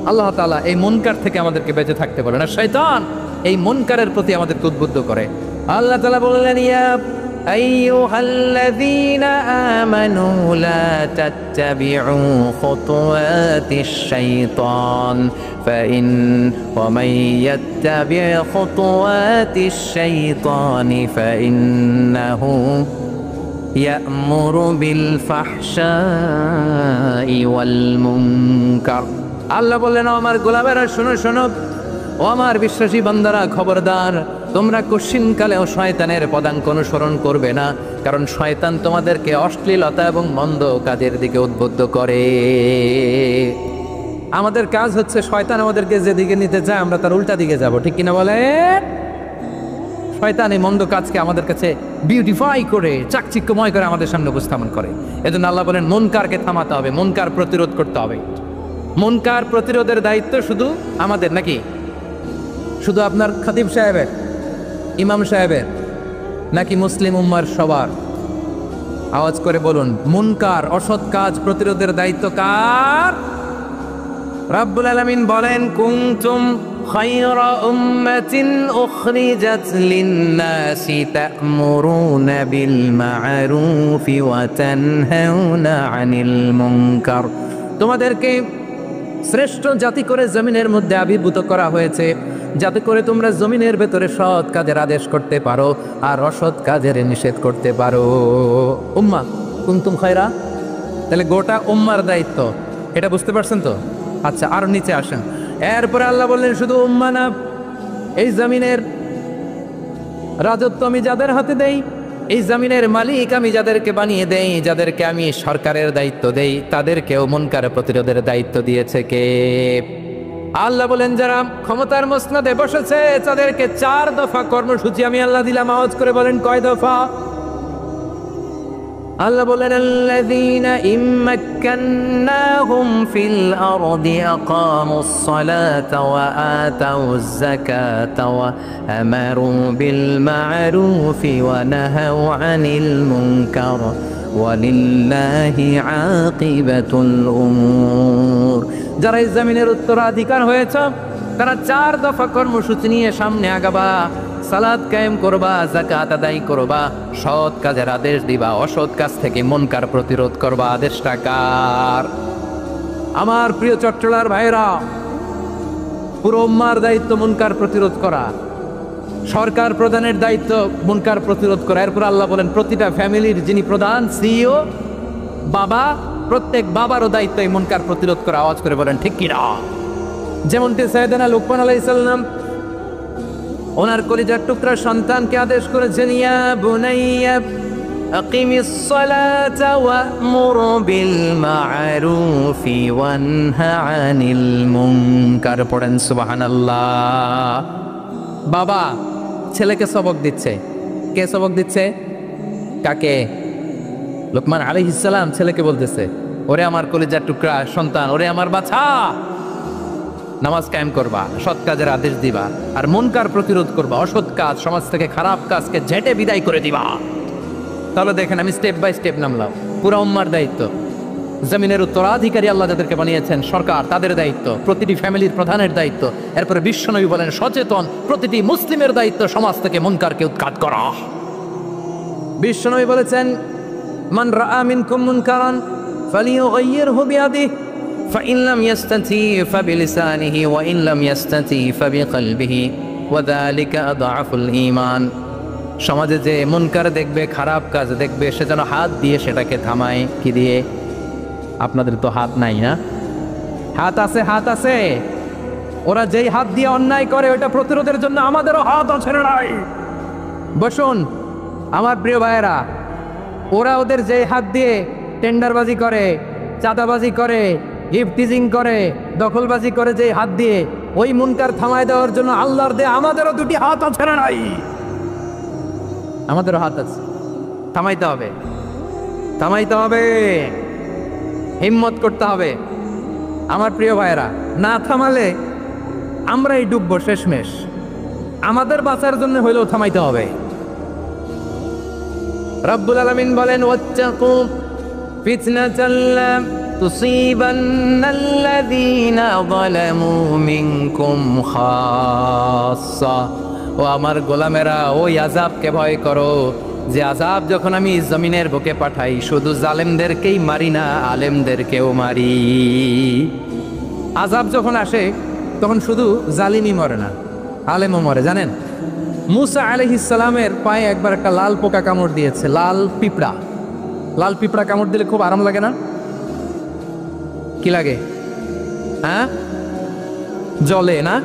আল্লাহ তাআলা এই মুনকার থেকে আমাদেরকে বেঁচে থাকতে বলেন, আর শয়তান এই মুনকারের প্রতি আমাদেরকে উদ্বুদ্ধ করে। আল্লাহ তাআলা বললেন, ইয়া আইয়ুহাল্লাযীনা আমানু লা তাত্তাবিউ খুতুওয়াতিশ শাইতান ওয়া মান ইয়াত্তাবি' খুতুওয়াতিশ শাইতানি ফাইন্নাহু ইয়া'মুরু বিল ফাহশাই ওয়াল মুনকার। আল্লাহ বললেন, আমার গোলামেরা শোনো শোনো, ও আমার বিশ্বাসী বান্দারা খবরদার, তোমরা কশিনকালেও শয়তানের পদাঙ্ক অনুসরণ করবে না, কারণ শয়তান তোমাদেরকে অশ্লীলতা এবং মন্দ কাজের দিকে উদ্বুদ্ধ করে। আমাদের কাজ হচ্ছে শয়তান আমাদেরকে যেদিকে নিতে চায় আমরা তার উল্টা দিকে যাব, ঠিক কিনা বলে? শয়তান এই মন্দ কাজকে আমাদের কাছে বিউটিফাই করে চাকচিক্যময় করে আমাদের সামনে উপস্থাপন করে। এজন্য আল্লাহ বলেন মুনকারকে থামাতে হবে, মুনকার প্রতিরোধ করতে হবে। মুনকার প্রতিরোধের দায়িত্ব শুধু আমাদের নাকি? শুধু আপনার খতিব সাহেবের, ইমাম সাহেবের, নাকি মুসলিম উম্মার সবার? আওয়াজ করে বলুন, মুনকার অসৎ কাজ প্রতিরোধের দায়িত্ব কার? রাব্বুল আলামিন বলেন, কুনতুম খায়রা উম্মাতিন উখরিজাত লিন-নাসি তা'মুরুনা বিল মা'রুফি ওয়া তানহাউনা আনিল মুনকার। তোমাদেরকে শ্রেষ্ঠ জাতি করে জমিনের মধ্যে আবির্ভূত করা হয়েছে, যাতে করে তোমরা জমিনের ভেতরে সৎ কাজের আদেশ করতে পারো আর অসৎ কাজের নিষেধ করতে পারো। উম্মাহ কুনতুম খায়রা, তাহলে গোটা উম্মার দায়িত্ব, এটা বুঝতে পারছেন তো? আচ্ছা, আর নিচে আসেন। এরপরে আল্লাহ বললেন, শুধু উম্মাহ না, এই জমিনের রাজত্ব আমি যাদের হাতে দেই, এই জমিনের মালিক আমি যাদেরকে বানিয়ে দেই, যাদেরকে আমি সরকারের দায়িত্ব দেই, তাদেরকেও মুনকার প্রতিরোধের দায়িত্ব দিয়েছে কে? আল্লাহ বলেন, যারা ক্ষমতার মসনদে বসেছে তাদেরকে 4 দফা কর্মসূচি আমি আল্লাহ দিলাম। আওয়াজ করে বলেন, কয় দফা? আল্লাহ বলেন, আল্লাযীনা ইম্মাক্কান্নাহুম ফিল আরদি আকামুস সালাতা ওয়া আতাউয যাকাতা ওয়া আমারু বিল মা'রুফি ওয়া নাহাউ আনিল মুনকার ওয়ালিল্লাহি আকিবাতুল উমুর। যারা এই জমিনের উত্তরাধিকার হয়েছে তারা 4 দফা কর্মসূচি নিয়ে সামনে আগাবা। সালাত কায়েম করবা, যাকাত আদায় করবা, সৎ কাজের আদেশ দিবা, অসৎ কাজ থেকে মুনকার প্রতিরোধ করবা। আদেশটা কার? আমার প্রিয় চট্টলার ভাইরা, পুরো উম্মার দায়িত্ব মুনকার প্রতিরোধ করা, সরকার প্রধানের দায়িত্ব মুনকার প্রতিরোধ করা। এরপর আল্লাহ বলেন, প্রতিটা ফ্যামিলির যিনি প্রধান সিইও বাবা, প্রত্যেক বাবারও দায়িত্ব এই মুনকার প্রতিরোধ করা। আওয়াজ করে বলেন ঠিক কিনা? যেমনটি সাইয়েদনা লুকমান আলাইহিস সালাম ওনার কলিজার টুকরা সন্তানকে আদেশ করেছেন, ইয়া বুনাইয়া আকিমিস সালাতা ওয়া'মুর বিল মা'রুফি ওয়ানহা আনিল মুনকার। পড়েন সুবহানাল্লাহ। বাবা ছেলেকে সবক দিচ্ছে। কে সবক দিচ্ছে? কাকে? লুকমান আলাইহিস সালাম ছেলেকে বলতেছে, ওরে আমার কলিজার টুকরা সন্তান, ওরে আমার বাছা, নামাজ কায়েম করবা, সৎ কাজের আদেশ দিবা, আর মুনকার প্রতিরোধ করবা, অসৎ কাজ, সমাজ থেকে খারাপ কাজকে ঝেঁটে বিদায় করে দিবা। তাহলে দেখেন, আমি স্টেপ বাই স্টেপ নামলাম। পুরা উম্মার দায়িত্ব, জমিনের উত্তরাধিকারী আল্লাহ যাদেরকে বানিয়েছেন সরকার, তাদের দায়িত্ব, প্রতিটি ফ্যামিলির প্রধানের দায়িত্ব। এরপরে বিশ্বনবী বলেন, সচেতন প্রতিটি মুসলিমের দায়িত্ব সমাজ থেকে মুনকারকে উৎখাত করা। বিশ্বনবী বলেছেন, মান রাআ মিনকুম মুনকারান ফালিয়ুগাইয়িরহু বিয়াদিহি فإن لم يستطع فبلسانه وإن لم يستطع فبقلبه وذلك أضعف الإيمان। সমাজে যে মুনকার দেখবে, খারাপ কাজ দেখবে, সে যেন হাত দিয়ে সেটাকে থামায়। কি দিয়ে? আপনাদের তো হাত নাই না? হাত আছে, হাত আছে। ওরা যেই হাত দিয়ে অন্যায় করে ওটা প্রতিরোধের জন্য আমাদেরও হাত আছে না নাই? বসুন আমার প্রিয় ভাইয়েরা, ওরা ওদের যেই হাত দিয়ে টেন্ডারবাজি করে, চাঁদাবাজি করে, ইফতিজিং করে, দখলবাজি করে, যে হাত দিয়ে, ওই মুনকার থামায় দেওয়ার জন্য আল্লাহর দেয়া আমাদেরও 2টি হাত আছে না নাই? আমাদেরও হাত আছে। থামাইতে হবে, থামাইতে হবে, হিম্মত করতে হবে। আমার প্রিয় ভাইয়েরা, না থামালে আমরাই ডুববো শেষমেশ। আমাদের বাঁচার জন্য হইলেও থামাইতে হবে। রব্বুল আলামিন বলেন, ওয়াত্তাকু ফিতনাতাল লা তুসিবান্নাল্লাযীনা যালামু মিনকুম খাসসা। ও আমার গোলামেরা, ওই আযাবকে ভয় করো যে আযাব যখন আমি জমিনের বুকে পাঠাই শুধু জালেমদেরকেই মারি না, আলেমদেরকেও মারি। আযাব যখন আসে তখন শুধু জালিমই মরে না, আলেমও মরে। জানেন, মুসা আলাইহিস সালামের পায়ে একবার একটা লাল পোকা কামড় দিয়েছে, লাল পিঁপড়া। লাল পিঁপড়া কামড় দিলে খুব আরাম লাগে না? কি লাগে? হ্যাঁ, জলে না?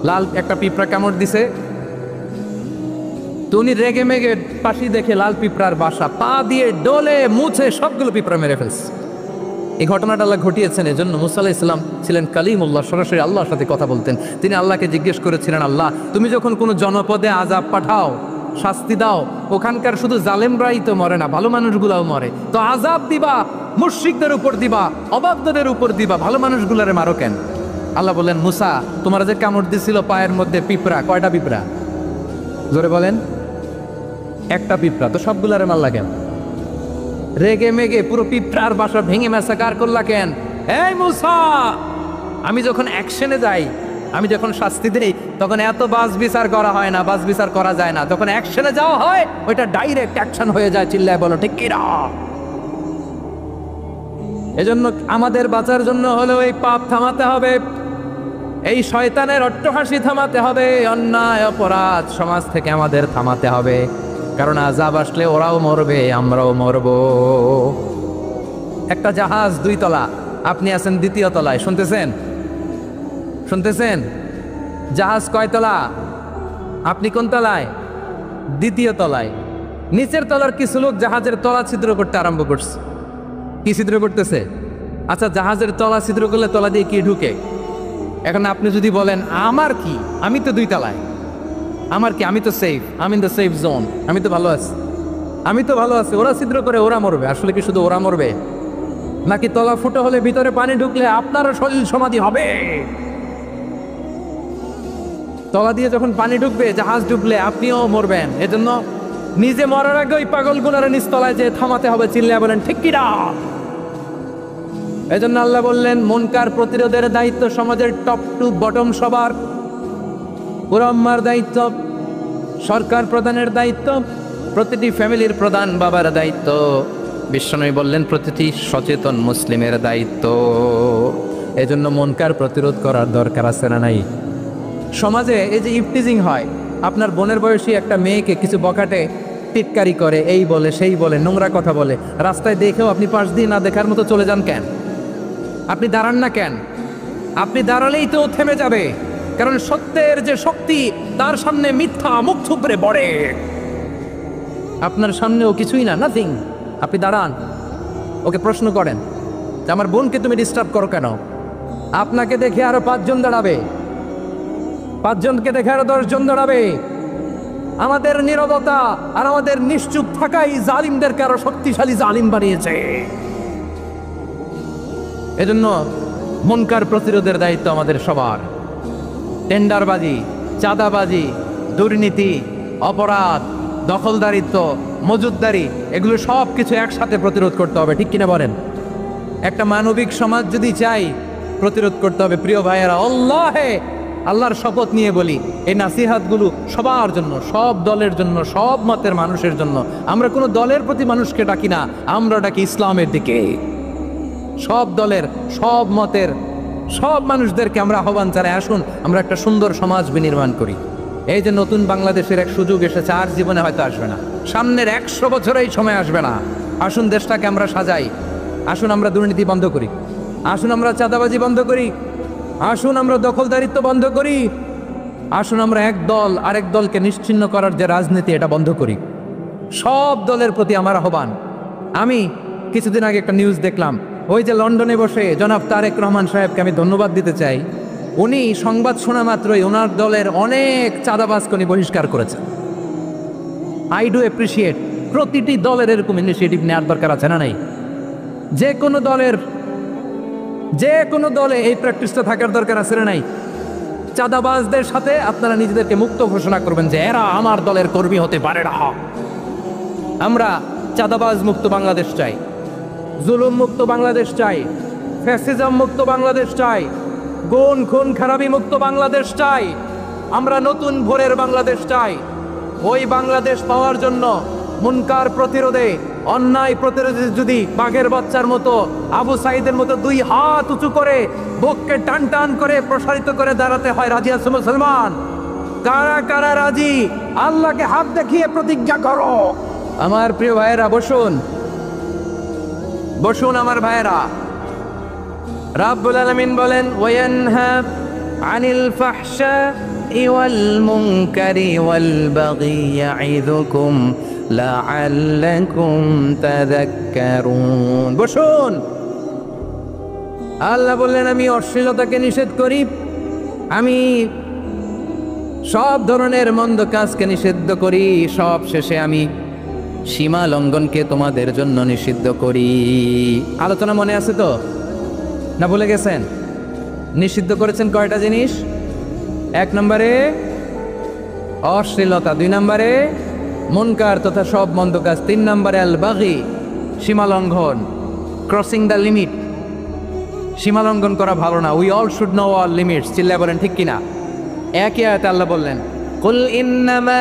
লাল একটা পিঁপড়া কামড় দিছে, তো উনি রেগে মেগে পাশি দেখে লাল পিঁপড়ার বাসা, পা দিয়ে ডলে মুছে সবগুলো পিঁপড়া মেরে ফেলছে। এই ঘটনাটা আল্লাহ ঘটিয়েছেন এজন্য মুসা আলাইহিস সালাম ছিলেন কালিমুল্লাহ, সরাসরি আল্লাহর সাথে কথা বলতেন। তিনি আল্লাহকে জিজ্ঞেস করেছিলেন, আল্লাহ তুমি যখন কোনো জনপদে আযাব পাঠাও, শাস্তি দাও, ওখানকার শুধু জালেমরাই তো মরে না, ভালো মানুষগুলাও মরে, তো আযাব দিবা মুশরিকদের উপর দিবা, অবাধ্যদের উপর দিবা, ভালো মানুষগুলারে মারো কেন? আল্লাহ বললেন, মুসা তোমার যে কামড় দিছিল পায়ের মধ্যে পিঁপড়া, কয়টা পিঁপড়া? জোরে বলেন। একটা পিঁপড়া, তো সবগুলারে মারলা কেন? রেগে মেগে পুরো পিঁপড়ার বাসা ভেঙে ম্যাসাকার করলা কেন? এই মুসা, আমি যখন অ্যাকশনে যাই, আমি যখন শাস্তি দিই, তখন এত বাস বিচার করা হয় না, বাস বিচার করা যায় না। যখন অ্যাকশনে যাওয়া হয় ওইটা ডাইরেক্ট অ্যাকশন হয়ে যায়। চিল্লায় বলো ঠিক কিনা? এজন্য আমাদের বাঁচার জন্য হলেও এই পাপ থামাতে হবে, এই শয়তানের অট্টহাসি থামাতে হবে, অন্যায় অপরাধ সমাজ থেকে আমাদের থামাতে হবে। কারণ আযাব আসলে ওরাও মরবে, আমরাও মরব। একটা জাহাজ 2 তলা, আপনি আছেন 2য় তলায়। শুনতেছেন? শুনতেছেন? জাহাজ কয় তলা? আপনি কোন তলায়? 2য় তলায়। নিচের তলার কিছু লোক জাহাজের তলা ছিদ্র করতে আরম্ভ করছে। কি ছিদ্র করতেছে? আচ্ছা, জাহাজের তলা ছিদ্র করলে তলা দিয়ে কি ঢুকে? এখন আপনি যদি বলেন আমার কি, আমি তো 2 তলায়, আমার কি, আমি তো সেফ, আমি ইন দ্য সেফ জোন, আমি তো ভালো আছি, আমি তো ভালো আছি, ওরা ছিদ্র করে ওরা মরবে। আসলে কি শুধু ওরা মরবে, নাকি তলা ফুটো হলে ভিতরে পানি ঢুকলে আপনারও শরীর সমাধি হবে? তলা দিয়ে যখন পানি ঢুকবে, জাহাজ ঢুকলে আপনিও মরবেন। এজন্য নিজে মরার আগে ওই পাগলগুলোর নিচতলায় যে থামাতে হবে। চিল্লায়া বলেন ঠিক কিনা? এজন্য আল্লাহ বললেন, মুনকার প্রতিরোধের দায়িত্ব সমাজের টপ টু বটম সবার। পুরো আম্মার দায়িত্ব, সরকার প্রধানের দায়িত্ব, প্রতিটি ফ্যামিলির প্রধান বাবার দায়িত্ব। বিশ্বনবী বললেন প্রতিটি সচেতন মুসলিমের দায়িত্ব। এজন্য মুনকার প্রতিরোধ করার দরকার আছে না নাই? সমাজে এই যে ইফটিজিং হয়, আপনার বোনের বয়সী একটা মেয়েকে কিছু বকাটে টিটকারি করে, এই বলে সেই বলে, নোংরা কথা বলে, রাস্তায় দেখেও আপনি পাশ দিয়ে না দেখার মতো চলে যান কেন? আপনি দাঁড়ান না কেন? আপনি দাঁড়ালেই তো থেমে যাবে। কারণ সত্যের যে শক্তি, তার সামনে মিথ্যা মুখ থুবড়ে পড়ে। আপনার সামনেও কিছুই না, নাথিং। আপনি দাঁড়ান, ওকে প্রশ্ন করেন যে আমার বোনকে তুমি ডিস্টার্ব করো কেন? আপনাকে দেখে আরো 5 জন দাঁড়াবে, 5 জনকে দেখে আরো 10 জন দাঁড়াবে। আমাদের নীরবতা আর আমাদের নিশ্চুপ থাকাই জালিমদেরকে আরো শক্তিশালী জালিম বানিয়েছে। এজন্য মুনকার প্রতিরোধের দায়িত্ব আমাদের সবার। টেন্ডারবাজি, চাঁদাবাজি, দুর্নীতি, অপরাধ, দখলদারিত্ব, মজুদদারি, এগুলো সব কিছু একসাথে প্রতিরোধ করতে হবে। ঠিক কিনা বলেন? একটা মানবিক সমাজ যদি চাই, প্রতিরোধ করতে হবে। প্রিয় ভাইয়েরা, আল্লাহর শপথ নিয়ে বলি, এই নাসিহাতগুলো সবার জন্য, সব দলের জন্য, সব মতের মানুষের জন্য। আমরা কোনো দলের প্রতি মানুষকে ডাকি না, আমরা ডাকি ইসলামের দিকে। সব দলের, সব মতের, সব মানুষদেরকে আমরা আহ্বান জানাই, আসুন আমরা একটা সুন্দর সমাজ বিনির্মাণ করি। এই যে নতুন বাংলাদেশের এক সুযোগ এসেছে, আর জীবনে হয়তো আসবে না, সামনের 100 বছরে এই সময় আসবে না। আসুন দেশটাকে আমরা সাজাই, আসুন আমরা দুর্নীতি বন্ধ করি, আসুন আমরা চাঁদাবাজি বন্ধ করি, আসুন আমরা দখলদারিত্ব বন্ধ করি, আসুন আমরা এক দল আরেক দলকে নিশ্চিহ্ন করার যে রাজনীতি, এটা বন্ধ করি। সব দলের প্রতি আমার আহ্বান। আমি কিছুদিন আগে একটা নিউজ দেখলাম, ওই যে লন্ডনে বসে জনাব তারেক রহমান সাহেবকে আমি ধন্যবাদ দিতে চাই। উনি সংবাদ শোনা মাত্রই ওনার দলের অনেক চাঁদাবাজকে উনি বহিষ্কার করেছেন। I do appreciate. প্রতিটি দলের এরকম ইনিশিয়েটিভ নেওয়ার দরকার আছে না নাই? যে কোনো দলে এই প্র্যাকটিসটা থাকার দরকার আছে না নাই? চাঁদাবাজদের সাথে আপনারা নিজেদেরকে মুক্ত ঘোষণা করবেন যে এরা আমার দলের কর্মী হতে পারে না। আমরা চাঁদাবাজ মুক্ত বাংলাদেশ চাই, জুলুম মুক্ত বাংলাদেশ চাই, ফ্যাসিজম মুক্ত বাংলাদেশ চাই, গুণ খুন খারাপি মুক্ত বাংলাদেশ চাই। আমরা নতুন ভোরের বাংলাদেশ চাই। ওই বাংলাদেশ পাওয়ার জন্য মুনকার প্রতিরোধে, অন্যায় প্রতিরোধে যদি বাঘের বাচ্চার মতো, আবু সাইদের মতো দুই হাত উঁচু করে বুককে টান টান করে প্রসারিত করে দাঁড়াতে হয়, রাজি আছো মুসলমান? কারা কারা রাজি? আল্লাহকে হাত দেখিয়ে প্রতিজ্ঞা করো। আমার প্রিয় ভাইয়েরা বসুন, বসুন আমার ভাইয়েরা। রাব্বুল আলামিন বলেন, ওয়ায়ানহা আনিল ফাহশাই ওয়াল মুনকারি ওয়াল বাগি ইয়াইযুকুম লাআল্লাকুম তাযাক্কারুন। বসুন। আল্লাহ বললেন, আমি অশ্লীলতাকে নিষেধ করি, আমি সব ধরনের মন্দ কাজকে নিষিদ্ধ করি, সব শেষে আমি সীমা লঙ্ঘনকে তোমাদের জন্য নিষিদ্ধ করি। আলোচনা মনে আছে তো, না ভুলে গেছেন? নিষিদ্ধ করেছেন কয়টা জিনিস? 1 নম্বরে অশ্লীলতা, 2 নম্বরে মুনকার তথা সব মন্দ কাজ, 3 নম্বরে আল বাগি সীমা লঙ্ঘন, ক্রসিং দ্য লিমিট। সীমা লঙ্ঘন করা ভালো না। We all should know our limits. চিল্লায় বলেন ঠিক কিনা? একই আয়াতে আল্লাহ বললেন, কুল ইন্নামা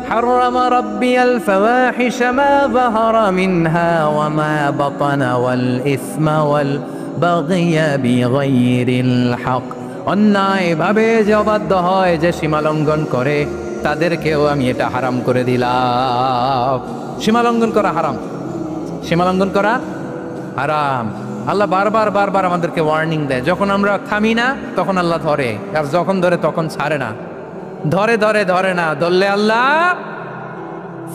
حرم ربي الفواحش ما ظهر منها وما بطن والإثم والبغي بغير الحق। অন্যায় ভাবে যে অবাধ্য হয়, যে সীমা লঙ্ঘন করে, তাদেরকেও আমি এটা হারাম করে দিলাম। সীমা লঙ্ঘন করা হারাম, সীমা লঙ্ঘন করা হারাম। আল্লাহ বারবার বারবার আমাদেরকে ওয়ার্নিং দেয়। যখন আমরা থামি না তখন আল্লাহ ধরে, আর যখন ধরে তখন ছাড়ে না। ধরে ধরে ধরে না, ধরলে আল্লাহ।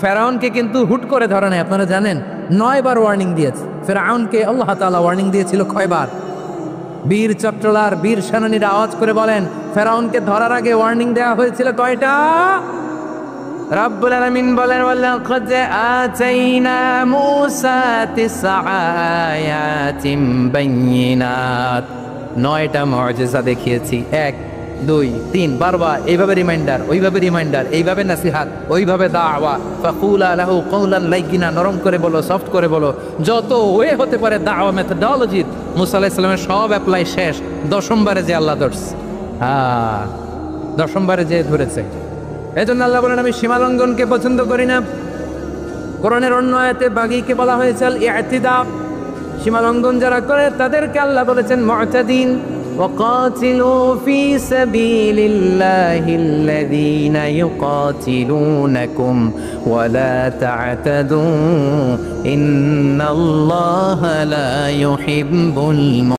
ফেরাউনকে কিন্তু হুট করে ধরে নাই, আপনারা জানেন। 9 বার ওয়ার্নিং দিয়েছে ফেরাউনকে। আল্লাহ তাআলা ওয়ার্নিং দিয়েছিল কয়বার? বীর চট্টলার বীর সেনানীরা আওয়াজ করে বলেন, ফেরাউনকে ধরার আগে ওয়ার্নিং দেওয়া হয়েছিল কয়টা? রাব্বুল আলামিন বলেন, ওয়ালাকাদ আতাইনা মূসা 9 আয়াতিন বাইয়িনাত। 9টা মুজিজা দেখিয়েছি। 1 2 3 বারবার এইভাবে রিমাইন্ডার, ওইভাবে রিমাইন্ডার, এইভাবে নাসিহাত, ওইভাবে দাওয়া। ফাকুলা লাহু কওলান লাইয়িনা, নরম করে বলো, সফট করে বলো। যত ওয়ে হতে পারে দাওয়া মেথডোলজি মুসা আলাইহিস সালামের সব অ্যাপ্লাই শেষ। 10ম বারে যে আল্লাহ ধরছে, 10ম বারে যে ধরেছে। এজন্য আল্লাহ বলেন, আমি সীমা লঙ্ঘনকে পছন্দ করি না। কোরআনের অন্য আয়াতে বাগীকে বলা হয়েছে ইতিদা, সীমা লঙ্ঘন যারা করে তাদেরকে আল্লাহ বলেছেন মুতাদিন। وقاتلوا في سبيل الله الذين يقاتلونكم ولا تعتدوا إن الله لا يحب